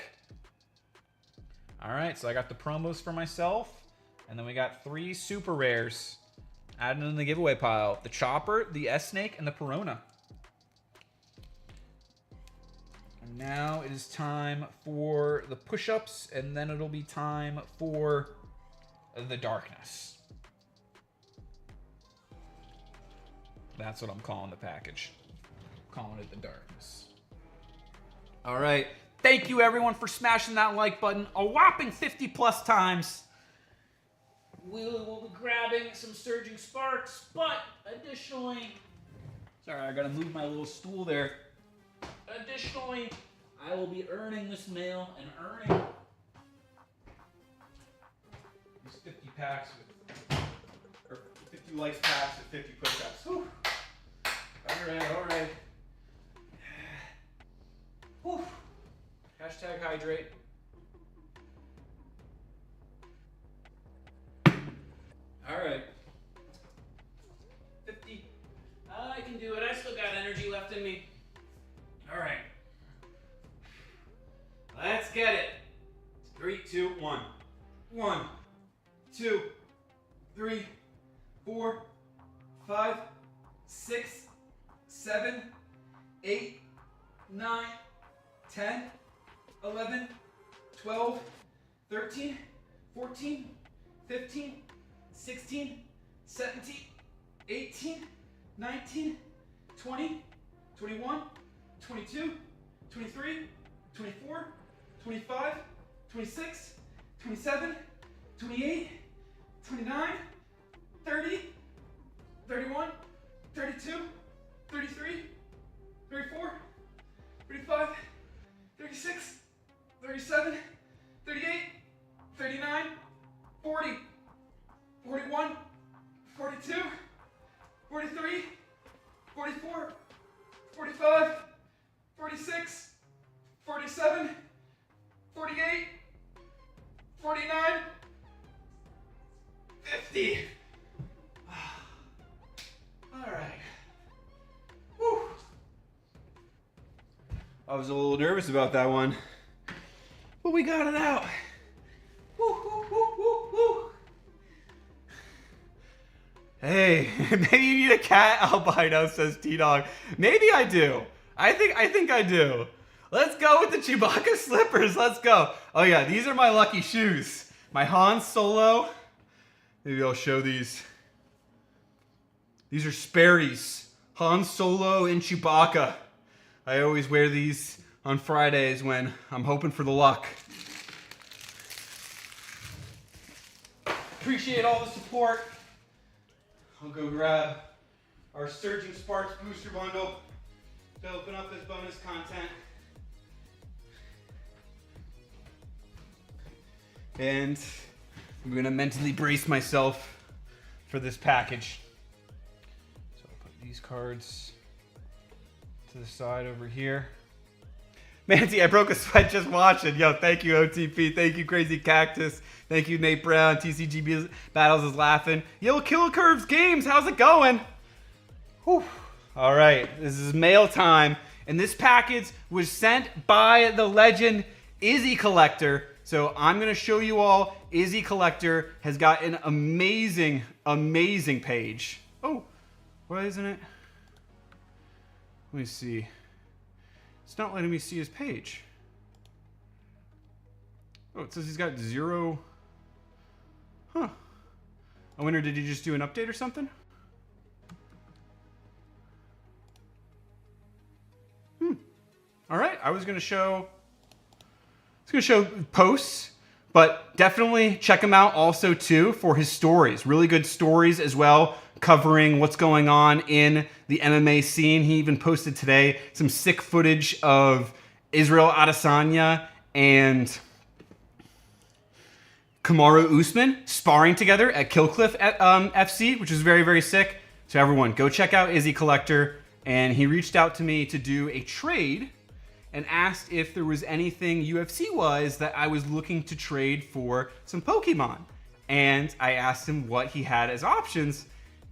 All right, so I got the promos for myself, and then we got 3 super rares added in the giveaway pile. The Chopper, the S-Snake, and the Perona. And now it is time for the push-ups, and then it'll be time for the darkness. That's what I'm calling the package. I'm calling it the darkness. All right. Thank you, everyone, for smashing that like button a whopping 50 plus times. We'll be grabbing some Surging Sparks, but additionally... Sorry, I gotta move my little stool there. Additionally, I will be earning this mail and earning these 50 packs with... or 50 likes packs with 50 push-ups. Whew. All right. Whew. Hashtag hydrate. All right. 50. I can do it. I still got energy left in me. All right. Let's get it. 3, 2, 1. 1, 2, 3, 4, 5, 6, 7, 8, 9, 10, 11, 12, 13, 14, 15, 16, 17, 18, 19, 20, 21, 22, 23, 24, 25, 26, 27, 28, 29, 30, 31, 32, 33, 34, 35, 36, 37, 38, 39, 40, 41, 42, 43, 44, 45, 46, 47, 48, 49, 50. All right. Whew. I was a little nervous about that one, but we got it out. Woo, woo, woo, woo, woo. Hey, maybe you need a cat, Albino, says T-Dog. Maybe I do. I think I do. Let's go with the Chewbacca slippers. Let's go. Oh yeah, these are my lucky shoes. My Han Solo. Maybe I'll show these. These are Sperry's. Han Solo and Chewbacca. I always wear these on Fridays when I'm hoping for the luck. Appreciate all the support. I'll go grab our Surging Sparks booster bundle to open up this bonus content. And I'm gonna mentally brace myself for this package. So I'll put these cards to the side over here. Manatee, I broke a sweat just watching. Yo, thank you, OTP. Thank you, Crazy Cactus. Thank you, Nate Brown. TCG Battles is laughing. Yo, Kill Curves Games, how's it going? Whew. All right, this is mail time. And this package was sent by the legend IzzyCollector. So I'm going to show you all. IzzyCollector has got an amazing, amazing page. Oh, why isn't it? Let me see. It's not letting me see his page. Oh, it says he's got 0. Huh. I wonder, did he just do an update or something? All right, I was gonna show posts, but definitely check him out also too for his stories. Really good stories as well, covering what's going on in the MMA scene. He even posted today some sick footage of Israel Adesanya and Kamaru Usman sparring together at Killcliff FC, which is very, very sick. So everyone, go check out IzzyCollector. And he reached out to me to do a trade and asked if there was anything UFC-wise that I was looking to trade for some Pokemon. And I asked him what he had as options.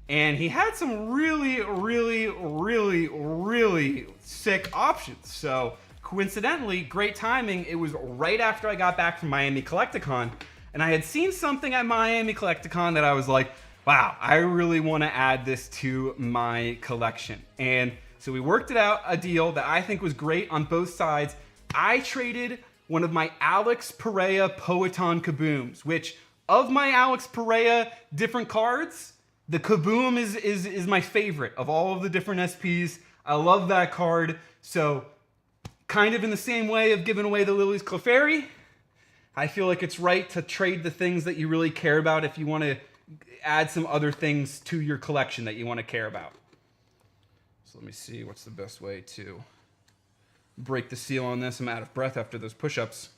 And he had some really, really, really, really sick options. So coincidentally, great timing. It was right after I got back from Miami Collecticon. And I had seen something at Miami Collecticon that I was like, wow, I really want to add this to my collection. And so we worked it out, a deal that I think was great on both sides. I traded one of my Alex Pereira Poeton Kabooms, which of my Alex Pereira different cards, the Kaboom is my favorite of all of the different SPs. I love that card. So kind of in the same way of giving away the Lily's Clefairy, I feel like it's right to trade the things that you really care about if you want to add some other things to your collection that you want to care about. So let me see what's the best way to break the seal on this. I'm out of breath after those push-ups.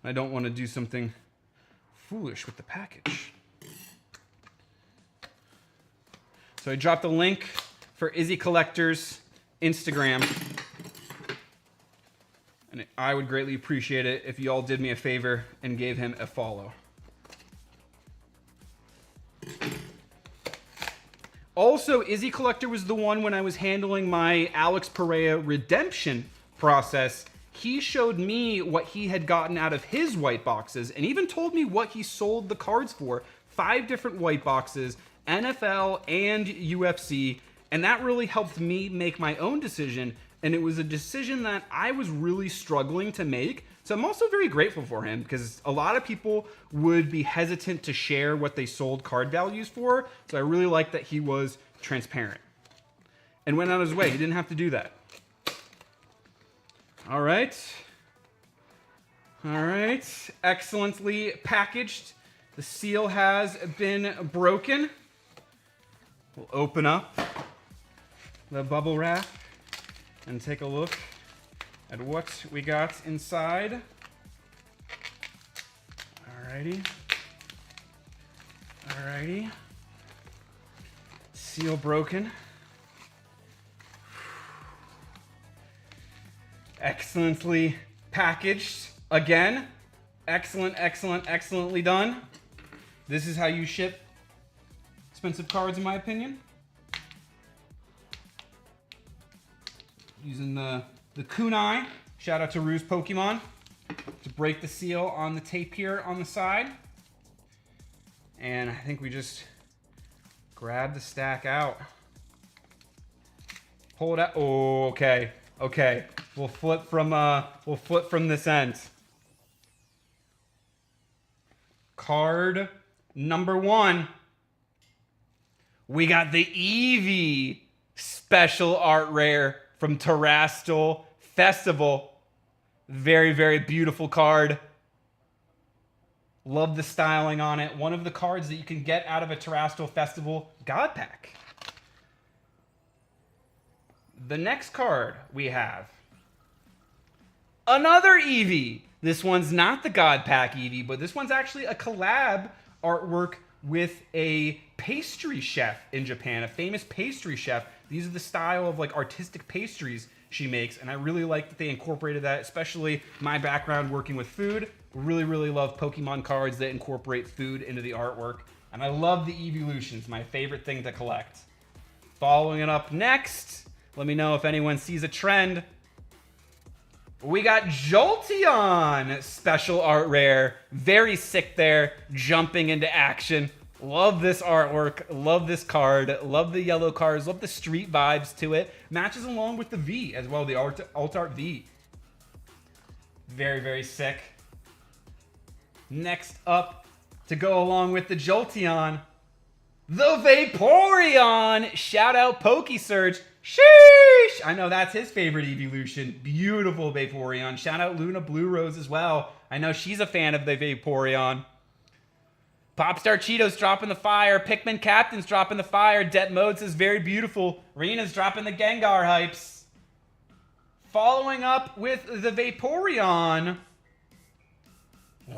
I don't want to do something foolish with the package. So I dropped a link for IzzyCollector's Instagram. And I would greatly appreciate it if you all did me a favor and gave him a follow. Also, IzzyCollector was the one when I was handling my Alex Pereira redemption process. He showed me what he had gotten out of his white boxes and even told me what he sold the cards for. 5 different white boxes, NFL and UFC, and that really helped me make my own decision, and it was a decision that I was really struggling to make. So I'm also very grateful for him because a lot of people would be hesitant to share what they sold card values for. So I really like that he was transparent and went out of his way. He didn't have to do that. All right. All right. Excellently packaged. The seal has been broken. We'll open up the bubble wrap and take a look at what we got inside. Alrighty. Alrighty. Seal broken. Excellently packaged. Again, excellent, excellent, excellently done. This is how you ship expensive cards, in my opinion. Using the kunai, shout out to Ruse Pokemon, to break the seal on the tape here on the side. And I think we just grab the stack out. Pull it out. Oh, okay. Okay. We'll flip from this end. Card number 1. We got the Eevee special art rare from Terastal Festival. Very, very beautiful card. Love the styling on it. One of the cards that you can get out of a Terastal Festival God Pack. The next card we have another Eevee. This one's not the God Pack Eevee, but this one's actually a collab artwork with a pastry chef in Japan, a famous pastry chef. These are the style of like artistic pastries she makes, and I really like that they incorporated that, especially my background working with food. Really, really love Pokemon cards that incorporate food into the artwork, and I love the evolutions, my favorite thing to collect. Following it up next, let me know if anyone sees a trend. We got Jolteon special art rare. Very sick there, jumping into action. Love this artwork, love this card, love the yellow cards, love the street vibes to it. Matches along with the V as well, the alt art V. Very, very sick. Next up, to go along with the Jolteon, the Vaporeon. Shout out PokeSurge. Sheesh! I know that's his favorite evolution. Beautiful Vaporeon. Shout out Luna Blue Rose as well. I know she's a fan of the Vaporeon. Popstar Cheetos dropping the fire. Pikmin Captain's dropping the fire. Det Mode says very beautiful. Rena's dropping the Gengar hypes. Following up with the Vaporeon,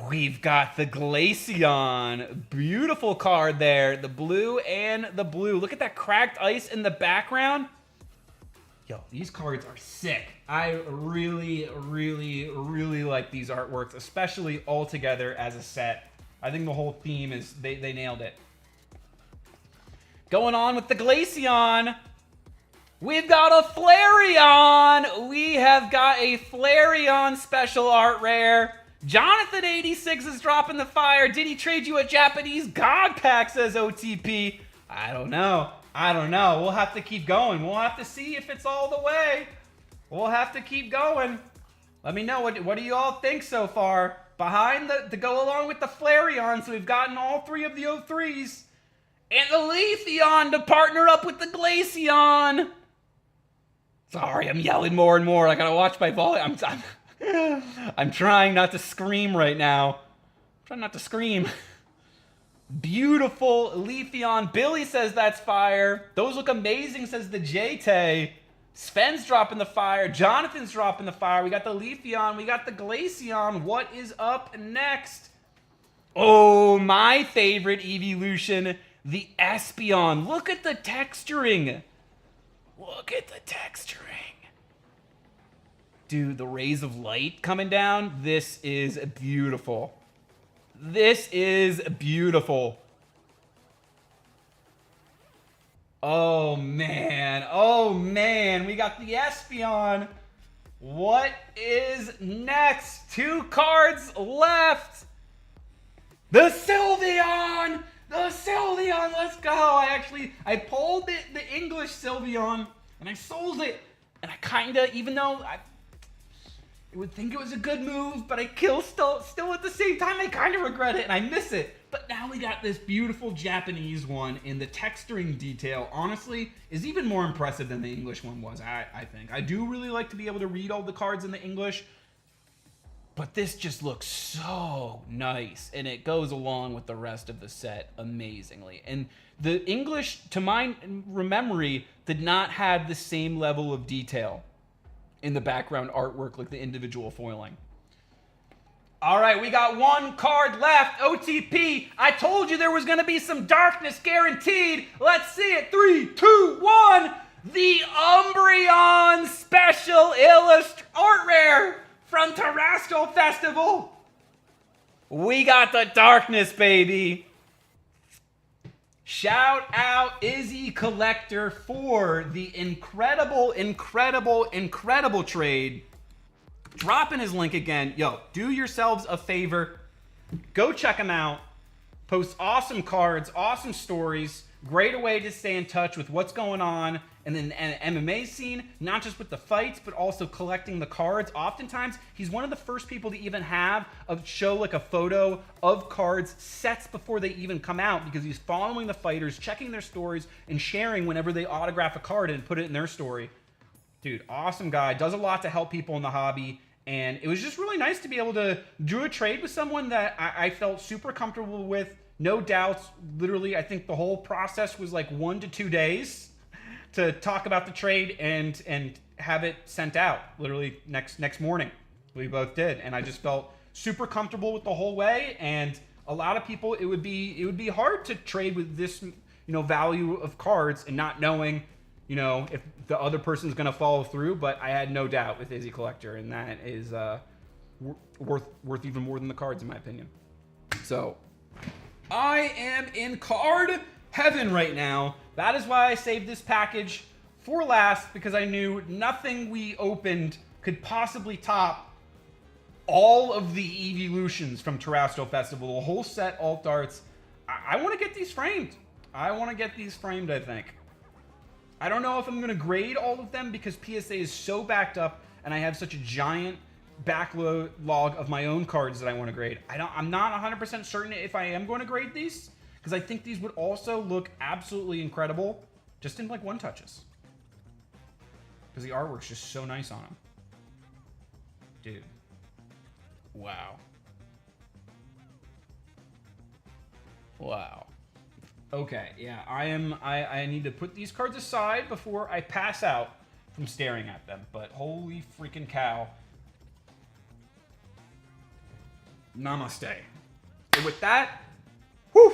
we've got the Glaceon. Beautiful card there. The blue and the blue. Look at that cracked ice in the background. Yo, these cards are sick. I really, really, really like these artworks, especially all together as a set. I think the whole theme is, they nailed it. Going on with the Glaceon, we've got a Flareon. We have got a Flareon special art rare. Jonathan86 is dropping the fire. Did he trade you a Japanese God Pack, says OTP. I don't know. I don't know. We'll have to keep going. We'll have to see if it's all the way. We'll have to keep going. Let me know, what do you all think so far? Behind to go along with the Flareon, so we've gotten all three of the 03s. And the Leafeon to partner up with the Glaceon. Sorry, I'm yelling more and more. I gotta watch my volume. I'm trying not to scream right now. I'm trying not to scream. Beautiful Leafeon. Billy says that's fire. Those look amazing, says the JT. Sven's dropping the fire. Jonathan's dropping the fire. We got the Leafeon. We got the Glaceon. What is up next? Oh, my favorite evolution, the Espeon. Look at the texturing. Look at the texturing. Dude, the rays of light coming down. This is beautiful. This is beautiful. Oh, man. Oh, man. We got the Espeon. What is next? 2 cards left. The Sylveon. The Sylveon. Let's go. I pulled the English Sylveon, and I sold it. And I kind of, even though I would think it was a good move, but I still at the same time, I kind of regret it, and I miss it. But now we got this beautiful Japanese one, and the texturing detail, honestly, is even more impressive than the English one was, I think. I do really like to be able to read all the cards in the English, but this just looks so nice, and it goes along with the rest of the set amazingly. And the English, to my memory, did not have the same level of detail in the background artwork like the individual foiling. All right, we got 1 card left. OTP, I told you there was going to be some darkness guaranteed. Let's see it. 3, 2, 1. The Umbreon Special Art Rare from Terrestrial Festival. We got the darkness, baby. Shout out IzzyCollector for the incredible, incredible, incredible trade. Dropping his link again. Yo, do yourselves a favor. Go check him out. Post awesome cards, awesome stories. Great way to stay in touch with what's going on in the MMA scene, not just with the fights, but also collecting the cards. Oftentimes, he's one of the first people to even show like a photo of cards sets before they even come out, because he's following the fighters, checking their stories, and sharing whenever they autograph a card and put it in their story. Dude, awesome guy. Does a lot to help people in the hobby. And it was just really nice to be able to do a trade with someone that I felt super comfortable with. No doubts. Literally, I think the whole process was like 1 to 2 days to talk about the trade and have it sent out. Literally next morning. We both did. And I just felt super comfortable with the whole way. And a lot of people, it would be hard to trade with this, value of cards and not knowing, if the other person's going to follow through. But I had no doubt with IzzyCollector, and that is worth even more than the cards, in my opinion. So I am in card heaven right now. That is why I saved this package for last, because I knew nothing we opened could possibly top all of the evolutions from Terrestrial Festival, the whole set, alt arts. I want to get these framed. I think. I don't know if I'm going to grade all of them because PSA is so backed up and I have such a giant backlog of my own cards that I want to grade. I'm not 100% certain if I am going to grade these, because I think these would also look absolutely incredible just in like one touches. Because the artwork's just so nice on them. Dude. Wow. Wow. Okay, yeah, I need to put these cards aside before I pass out from staring at them. But holy freaking cow. Namaste. And with that, whew,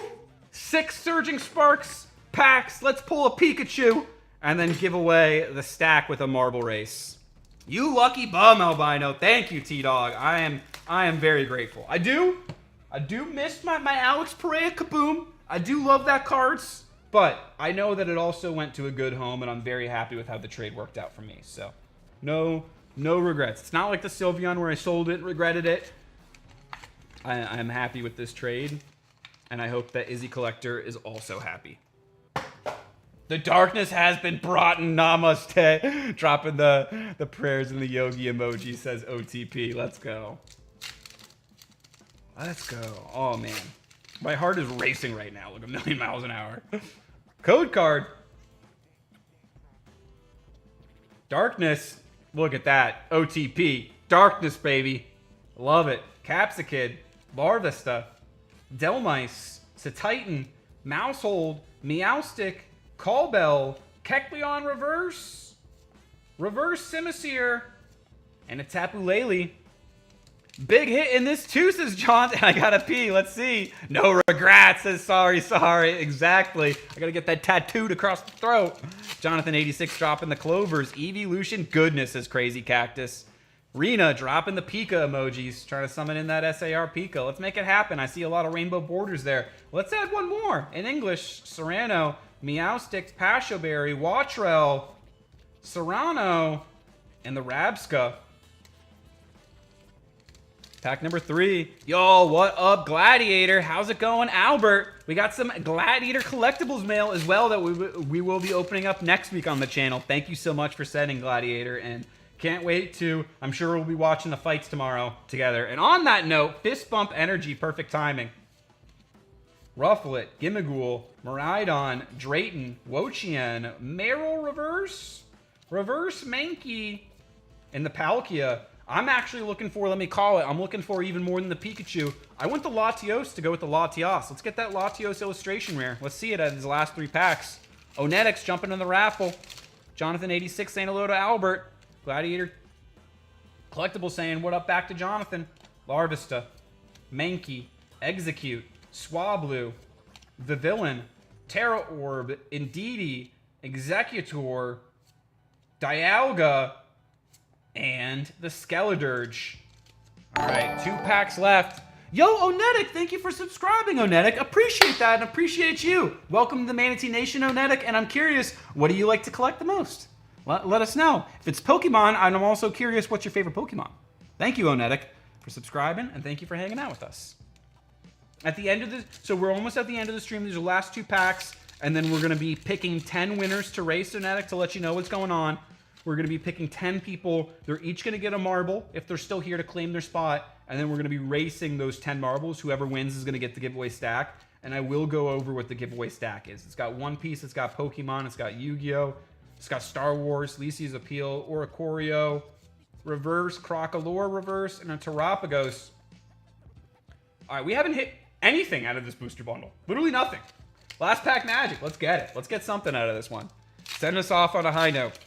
6 Surging Sparks packs. Let's pull a Pikachu and then give away the stack with a marble race. You lucky bum, Albino. Thank you, T-Dog. I am very grateful. I do miss my Alex Pereira Kaboom. I do love that cards, but I know that it also went to a good home, and I'm very happy with how the trade worked out for me. So, no regrets. It's not like the Sylveon where I sold it, regretted it. I'm happy with this trade, and I hope that IzzyCollector is also happy. The darkness has been brought in. Namaste. Dropping the prayers and the yogi emoji, says OTP. Let's go. Let's go. Oh, man. My heart is racing right now, like 1,000,000 miles an hour. Code card. Darkness. Look at that. OTP. Darkness, baby. Love it. Capsicid. Larvesta. Delmice. Satitan. Mousehold. Meowstic. Callbell. Kecleon Reverse. Reverse Simisear. And a Tapu Lele. Big hit in this too, says John. I gotta pee. Let's see. No regrets, says sorry. Exactly. I gotta get that tattooed across the throat. Jonathan86 dropping the clovers. Evolution goodness, says Crazy Cactus. Rena dropping the Pika emojis. Trying to summon in that SAR Pika. Let's make it happen. I see a lot of rainbow borders there. Let's add one more. In English, Serrano, Meowstic, Pashoberry, Watrel, Serrano, and the Rabska. Pack number 3. Yo, what up, Gladiator? How's it going, Albert? We got some Gladiator collectibles mail as well that we will be opening up next week on the channel. Thank you so much for sending, Gladiator, and can't wait to, I'm sure we'll be watching the fights tomorrow together. And on that note, Fist Bump Energy, perfect timing. Rufflet, Gimmighoul, Miraidon, Drayton, Wochien, Meryl Reverse, Reverse Mankey, and the Palkia. I'm actually looking for, let me call it, I'm looking for even more than the Pikachu. I want the Latios to go with the Latios. Let's get that Latios illustration rare. Let's see it at his last 3 packs. Onetics jumping in the raffle. Jonathan86 saying hello to Albert. Gladiator Collectible saying what up back to Jonathan. Larvesta, Mankey, Execute, Swablu, The Villain, Terra Orb, Indeedee, Executor, Dialga, and the Skeledirge. All right, 2 packs left. Yo, Onetic, thank you for subscribing, Onetic. Appreciate that and appreciate you. Welcome to the Manatee Nation, Onetic, and I'm curious, what do you like to collect the most? Let us know. If it's Pokemon, I'm also curious what's your favorite Pokemon. Thank you, Onetic, for subscribing, and thank you for hanging out with us. At the end of the, so we're almost at the end of the stream. These are the last 2 packs, and then we're going to be picking 10 winners to race, Onetic, to let you know what's going on. We're going to be picking 10 people. They're each going to get a marble if they're still here to claim their spot. And then we're going to be racing those 10 marbles. Whoever wins is going to get the giveaway stack. And I will go over what the giveaway stack is. It's got One Piece. It's got Pokemon. It's got Yu-Gi-Oh! It's got Star Wars, Lisia's Appeal, Oricorio, Reverse, Crocalor Reverse, and a Terapagos. All right, we haven't hit anything out of this booster bundle. Literally nothing. Last pack magic. Let's get it. Let's get something out of this one. Send us off on a high note.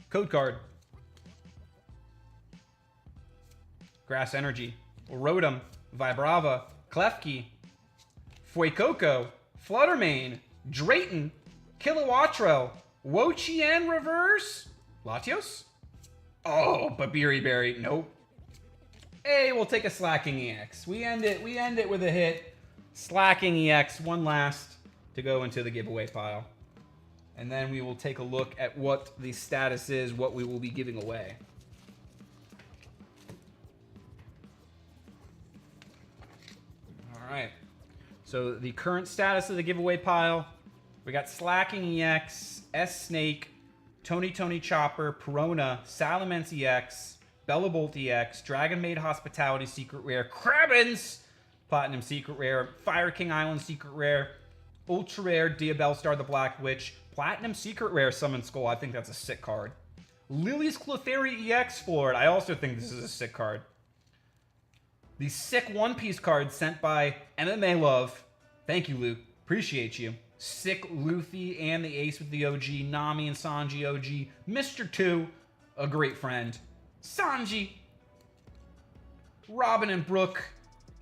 Code card. Grass Energy, Rotom, Vibrava, Klefki, Fuecoco, Fluttermane, Drayton, Kilowattrel, Wo-Chien Reverse, Latios? Oh, Babiri Berry, nope. Hey, we'll take a Slacking EX. We end it with a hit. Slacking EX, one last to go into the giveaway pile. And then we will take a look at what the status is, what we will be giving away. All right. So the current status of the giveaway pile, we got Slacking EX, S-Snake, Tony Chopper, Perona, Salamence EX, Bellabolt EX, Dragon Maid Hospitality Secret Rare, Krabbins Platinum Secret Rare, Fire King Island Secret Rare, Ultra Rare Diabellstar the Black Witch, Platinum Secret Rare Summon Skull. I think that's a sick card. Lily's Clefairy EX Floored. I also think this is a sick card. The sick One Piece card sent by MMA Love. Thank you, Luke. Appreciate you. Sick Luffy and the Ace with the OG. Nami and Sanji OG. Mr. 2, a great friend. Sanji. Robin and Brooke.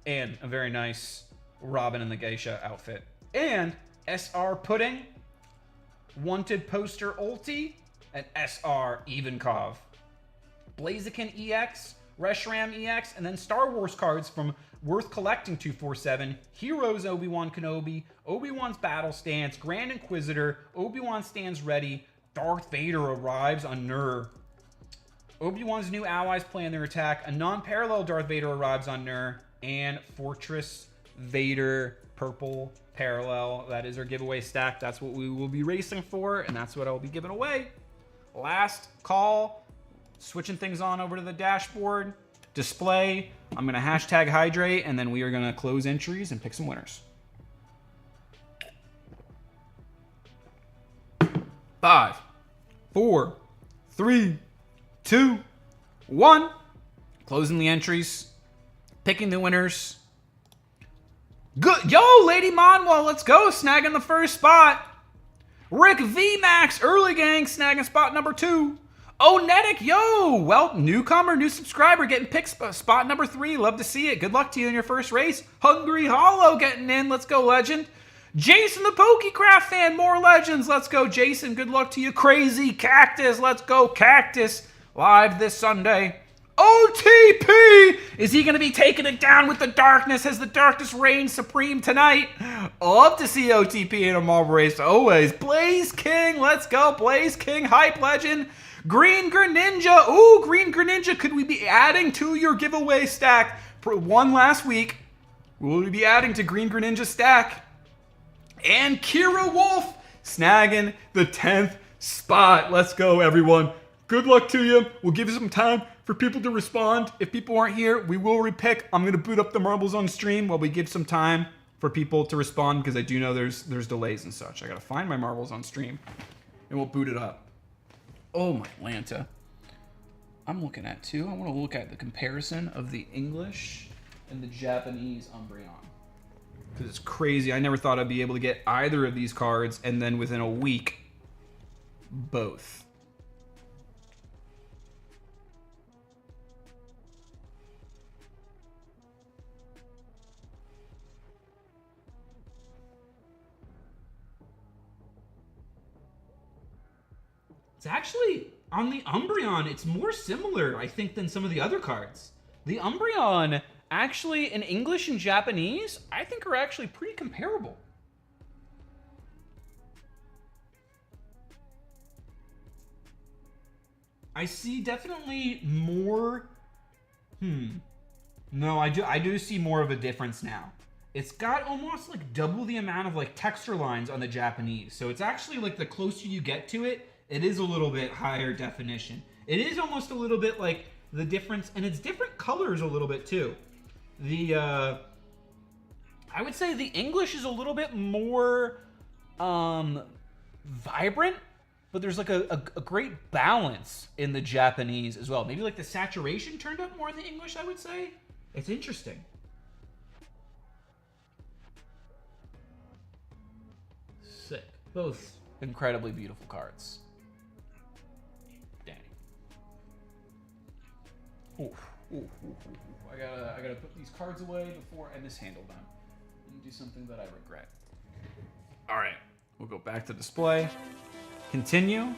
And a very nice Robin and the Geisha outfit. And SR Pudding. Wanted Poster Ulti. And SR Ivankov. Blaziken EX. Reshiram EX, and then Star Wars cards from Worth Collecting 247, Heroes Obi-Wan Kenobi, Obi-Wan's Battle Stance, Grand Inquisitor, Obi-Wan Stands Ready, Darth Vader arrives on Nur. Obi-Wan's new allies plan their attack, a non-parallel Darth Vader arrives on Nur, and Fortress Vader Purple Parallel. That is our giveaway stack. That's what we will be racing for, and that's what I'll be giving away. Last call. Switching things on over to the dashboard, display. I'm going to hashtag hydrate, and then we are going to close entries and pick some winners. 5, 4, 3, 2, 1. Closing the entries, picking the winners. Good. Yo, Lady Monwell, let's go. Snagging the first spot. Rick VMAX, early gang, snagging spot number 2. Onetic, yo! Well, newcomer, new subscriber, getting picked spot number 3. Love to see it. Good luck to you in your first race. Hungry Hollow getting in. Let's go, Legend. Jason the Pokecraft fan, more Legends. Let's go, Jason. Good luck to you. Crazy Cactus. Let's go, Cactus. Live this Sunday. OTP! Is he going to be taking it down with the darkness? Has the darkness reigned supreme tonight? Love to see OTP in a marble race. Always. Blaze King. Let's go, Blaze King. Hype Legend. Green Greninja. Ooh, Green Greninja. Could we be adding to your giveaway stack? For one last week, will we be adding to Green Greninja stack? And Kira Wolf snagging the 10th spot. Let's go, everyone. Good luck to you. We'll give you some time for people to respond. If people aren't here, we will repick. I'm going to boot up the marbles on stream while we give some time for people to respond, because I do know there's delays and such. I got to find my marbles on stream, and we'll boot it up. Oh, my Atlanta. I'm looking at two. I want to look at the comparison of the English and the Japanese Umbreon, because it's crazy. I never thought I'd be able to get either of these cards, and then within a week, both. It's actually, on the Umbreon, it's more similar, I think, than some of the other cards. The Umbreon, actually, in English and Japanese, I think are actually pretty comparable. I see definitely more... No, I do see more of a difference now. It's got almost like double the amount of like texture lines on the Japanese. So it's actually like the closer you get to it, it is a little bit higher definition. It is almost a little bit like the difference, and it's different colors a little bit too. The, I would say the English is a little bit more vibrant, but there's like a great balance in the Japanese as well. Maybe like the saturation turned up more in the English, I would say. It's interesting. Sick. Both incredibly beautiful cards. Oof. I gotta put these cards away before I mishandle them and do something that I regret. All right, we'll go back to display. Continue,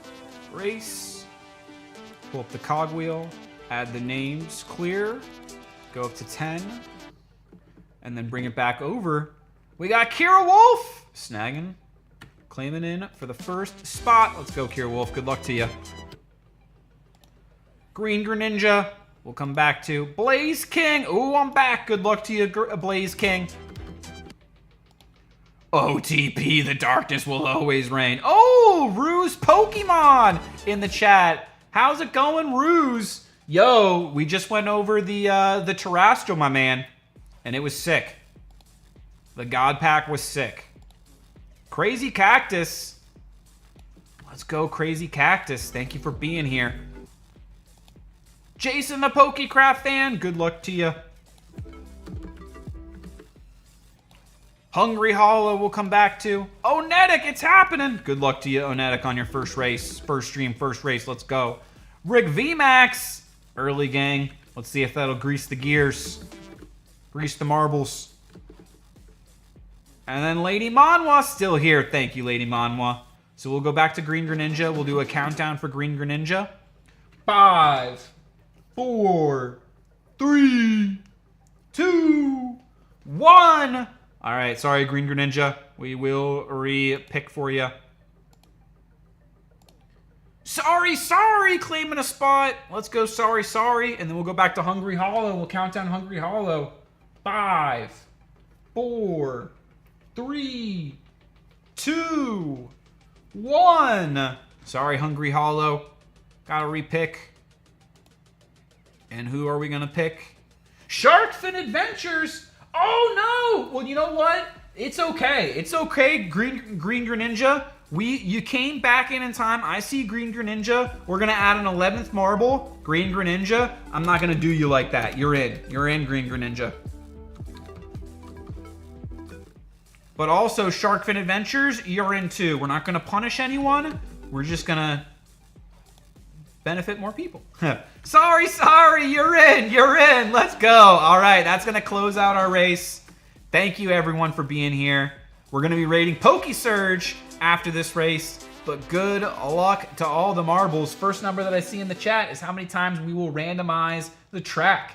race, pull up the cogwheel, add the names, clear, go up to 10, and then bring it back over. We got Kira Wolf snagging, claiming in for the first spot. Let's go, Kira Wolf. Good luck to you. Green Greninja, we'll come back to. Blaze King. Ooh, I'm back. Good luck to you, Blaze King. OTP, the darkness will always reign. Oh, Ruse Pokemon in the chat. How's it going, Ruse? Yo, we just went over the Terrestrial, my man, and it was sick. The God Pack was sick. Crazy Cactus. Let's go, Crazy Cactus. Thank you for being here. Jason, the Pokecraft fan. Good luck to you. Hungry Hollow will come back to. Onetic, it's happening. Good luck to you, Onetic, on your first race. First stream, first race. Let's go. Rick VMAX. Early gang. Let's see if that'll grease the gears. Grease the marbles. And then Lady Manwa still here. Thank you, Lady Manwa. So we'll go back to Green Greninja. We'll do a countdown for Green Greninja. 5, 4, 3, 2, 1. All right, sorry, Green Greninja. We will re-pick for you. Sorry, claiming a spot. Let's go sorry. And then we'll go back to Hungry Hollow. We'll count down Hungry Hollow. 5, 4, 3, 2, 1. Sorry, Hungry Hollow. Gotta repick. And who are we gonna pick? Sharkfin Adventures. Oh no! Well, you know what? It's okay. It's okay, Green Greninja. You came back in time. I see Green Greninja. We're gonna add an 11th marble. Green Greninja. I'm not gonna do you like that. You're in. You're in, Green Greninja. But also, Sharkfin Adventures, you're in too. We're not going to punish anyone. We're just going to benefit more people. Sorry, you're in. Let's go. All right, that's going to close out our race. Thank you, everyone, for being here. We're going to be rating PokeSurge after this race. But good luck to all the marbles. First number that I see in the chat is how many times we will randomize the track.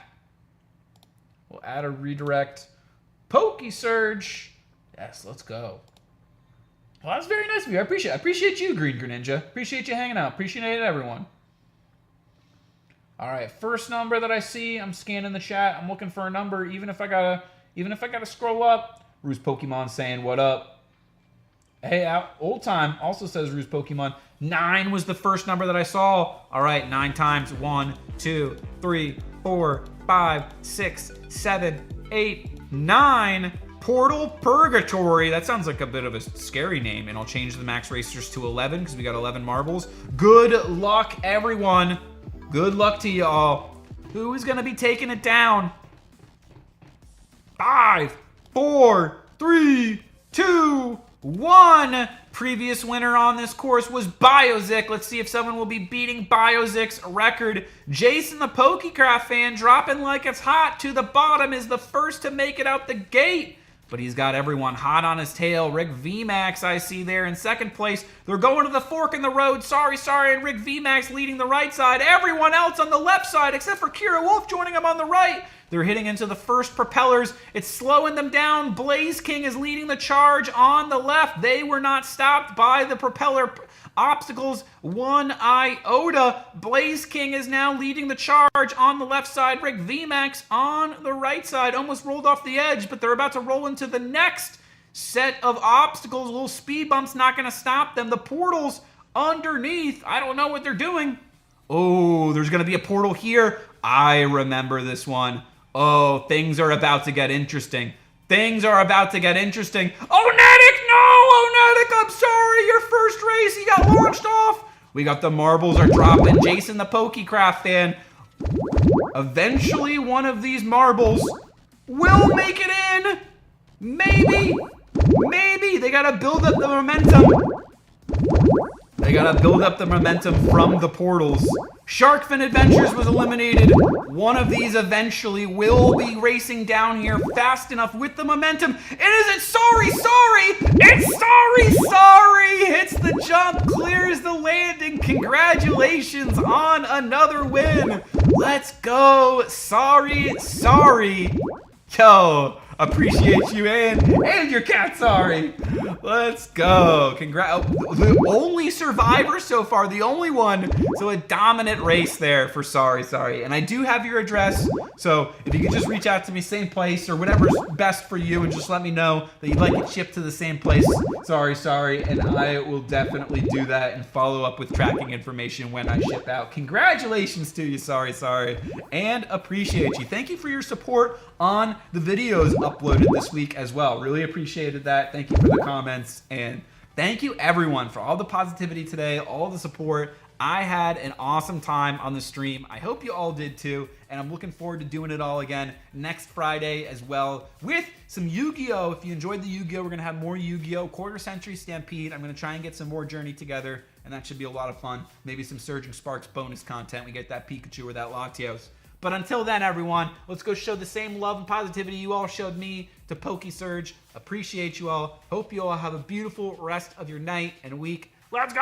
We'll add a redirect. PokeSurge. Yes, let's go. Well, that's very nice of you. I appreciate you, Green Greninja. Appreciate you hanging out. Appreciate it, everyone. All right, first number that I see, I'm scanning the chat. I'm looking for a number, even if I gotta scroll up. Ruse Pokemon saying what up. Hey, Old Time also says Ruse Pokemon. 9 was the first number that I saw. All right, 9 times. 1, 2, 3, 4, 5, 6, 7, 8, 9. Portal Purgatory. That sounds like a bit of a scary name. And I'll change the max racers to 11 because we got 11 marbles. Good luck, everyone. Good luck to you all. Who is going to be taking it down? 5, 4, 3, 2, 1. Previous winner on this course was Biozic. Let's see if someone will be beating Biozic's record. Jason, the Pokecraft fan, dropping like it's hot to the bottom, is the first to make it out the gate. But he's got everyone hot on his tail. Rick VMAX, I see there in second place. They're going to the fork in the road. Sorry, and Rick VMAX leading the right side. Everyone else on the left side, except for Kira Wolf joining him on the right. They're hitting into the first propellers. It's slowing them down. Blaze King is leading the charge on the left. They were not stopped by the propeller obstacles one iota. Blaze King is now leading the charge on the left side. Rick VMAX on the right side. Almost rolled off the edge, but they're about to roll into the next set of obstacles. Little speed bumps not going to stop them. The portals underneath, I don't know what they're doing. Oh, there's going to be a portal here. I remember this one. Oh, things are about to get interesting. Things are about to get interesting. Onetic, no! Onetic, I'm sorry. Your first race, he got launched off. We got the marbles are dropping. Jason, the Pokecraft fan. Eventually, one of these marbles will make it in. Maybe. They got to build up the momentum. They gotta build up the momentum from the portals. Sharkfin Adventures was eliminated. One of these eventually will be racing down here fast enough with the momentum. And is it Sorry? It's Sorry! Hits the jump, clears the landing. Congratulations on another win. Let's go. Sorry. Yo, appreciate you and your cat, Sorry. Let's go. The only survivor so far, the only one. So a dominant race there for Sorry. And I do have your address, so if you could just reach out to me, same place or whatever's best for you, and just let me know that you'd like it shipped to the same place, Sorry, and I will definitely do that and follow up with tracking information when I ship out. Congratulations to you, Sorry, and appreciate you. Thank you for your support on the videos uploaded this week as well. Really appreciated that. Thank you for the comments, and thank you everyone for all the positivity today, all the support. I had an awesome time on the stream. I hope you all did too, and I'm looking forward to doing it all again next Friday as well with some Yu-Gi-Oh! If you enjoyed the Yu-Gi-Oh! We're going to have more Yu-Gi-Oh! Quarter Century Stampede. I'm going to try and get some more Journey together, and that should be a lot of fun. Maybe some Surging Sparks bonus content. We get that Pikachu or that Latios. But until then, everyone, let's go show the same love and positivity you all showed me to PokeSurge. Appreciate you all. Hope you all have a beautiful rest of your night and week. Let's go!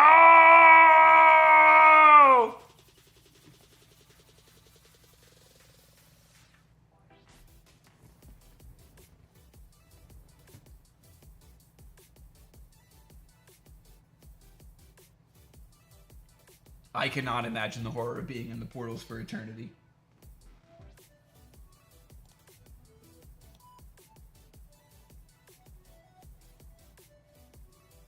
I cannot imagine the horror of being in the portals for eternity.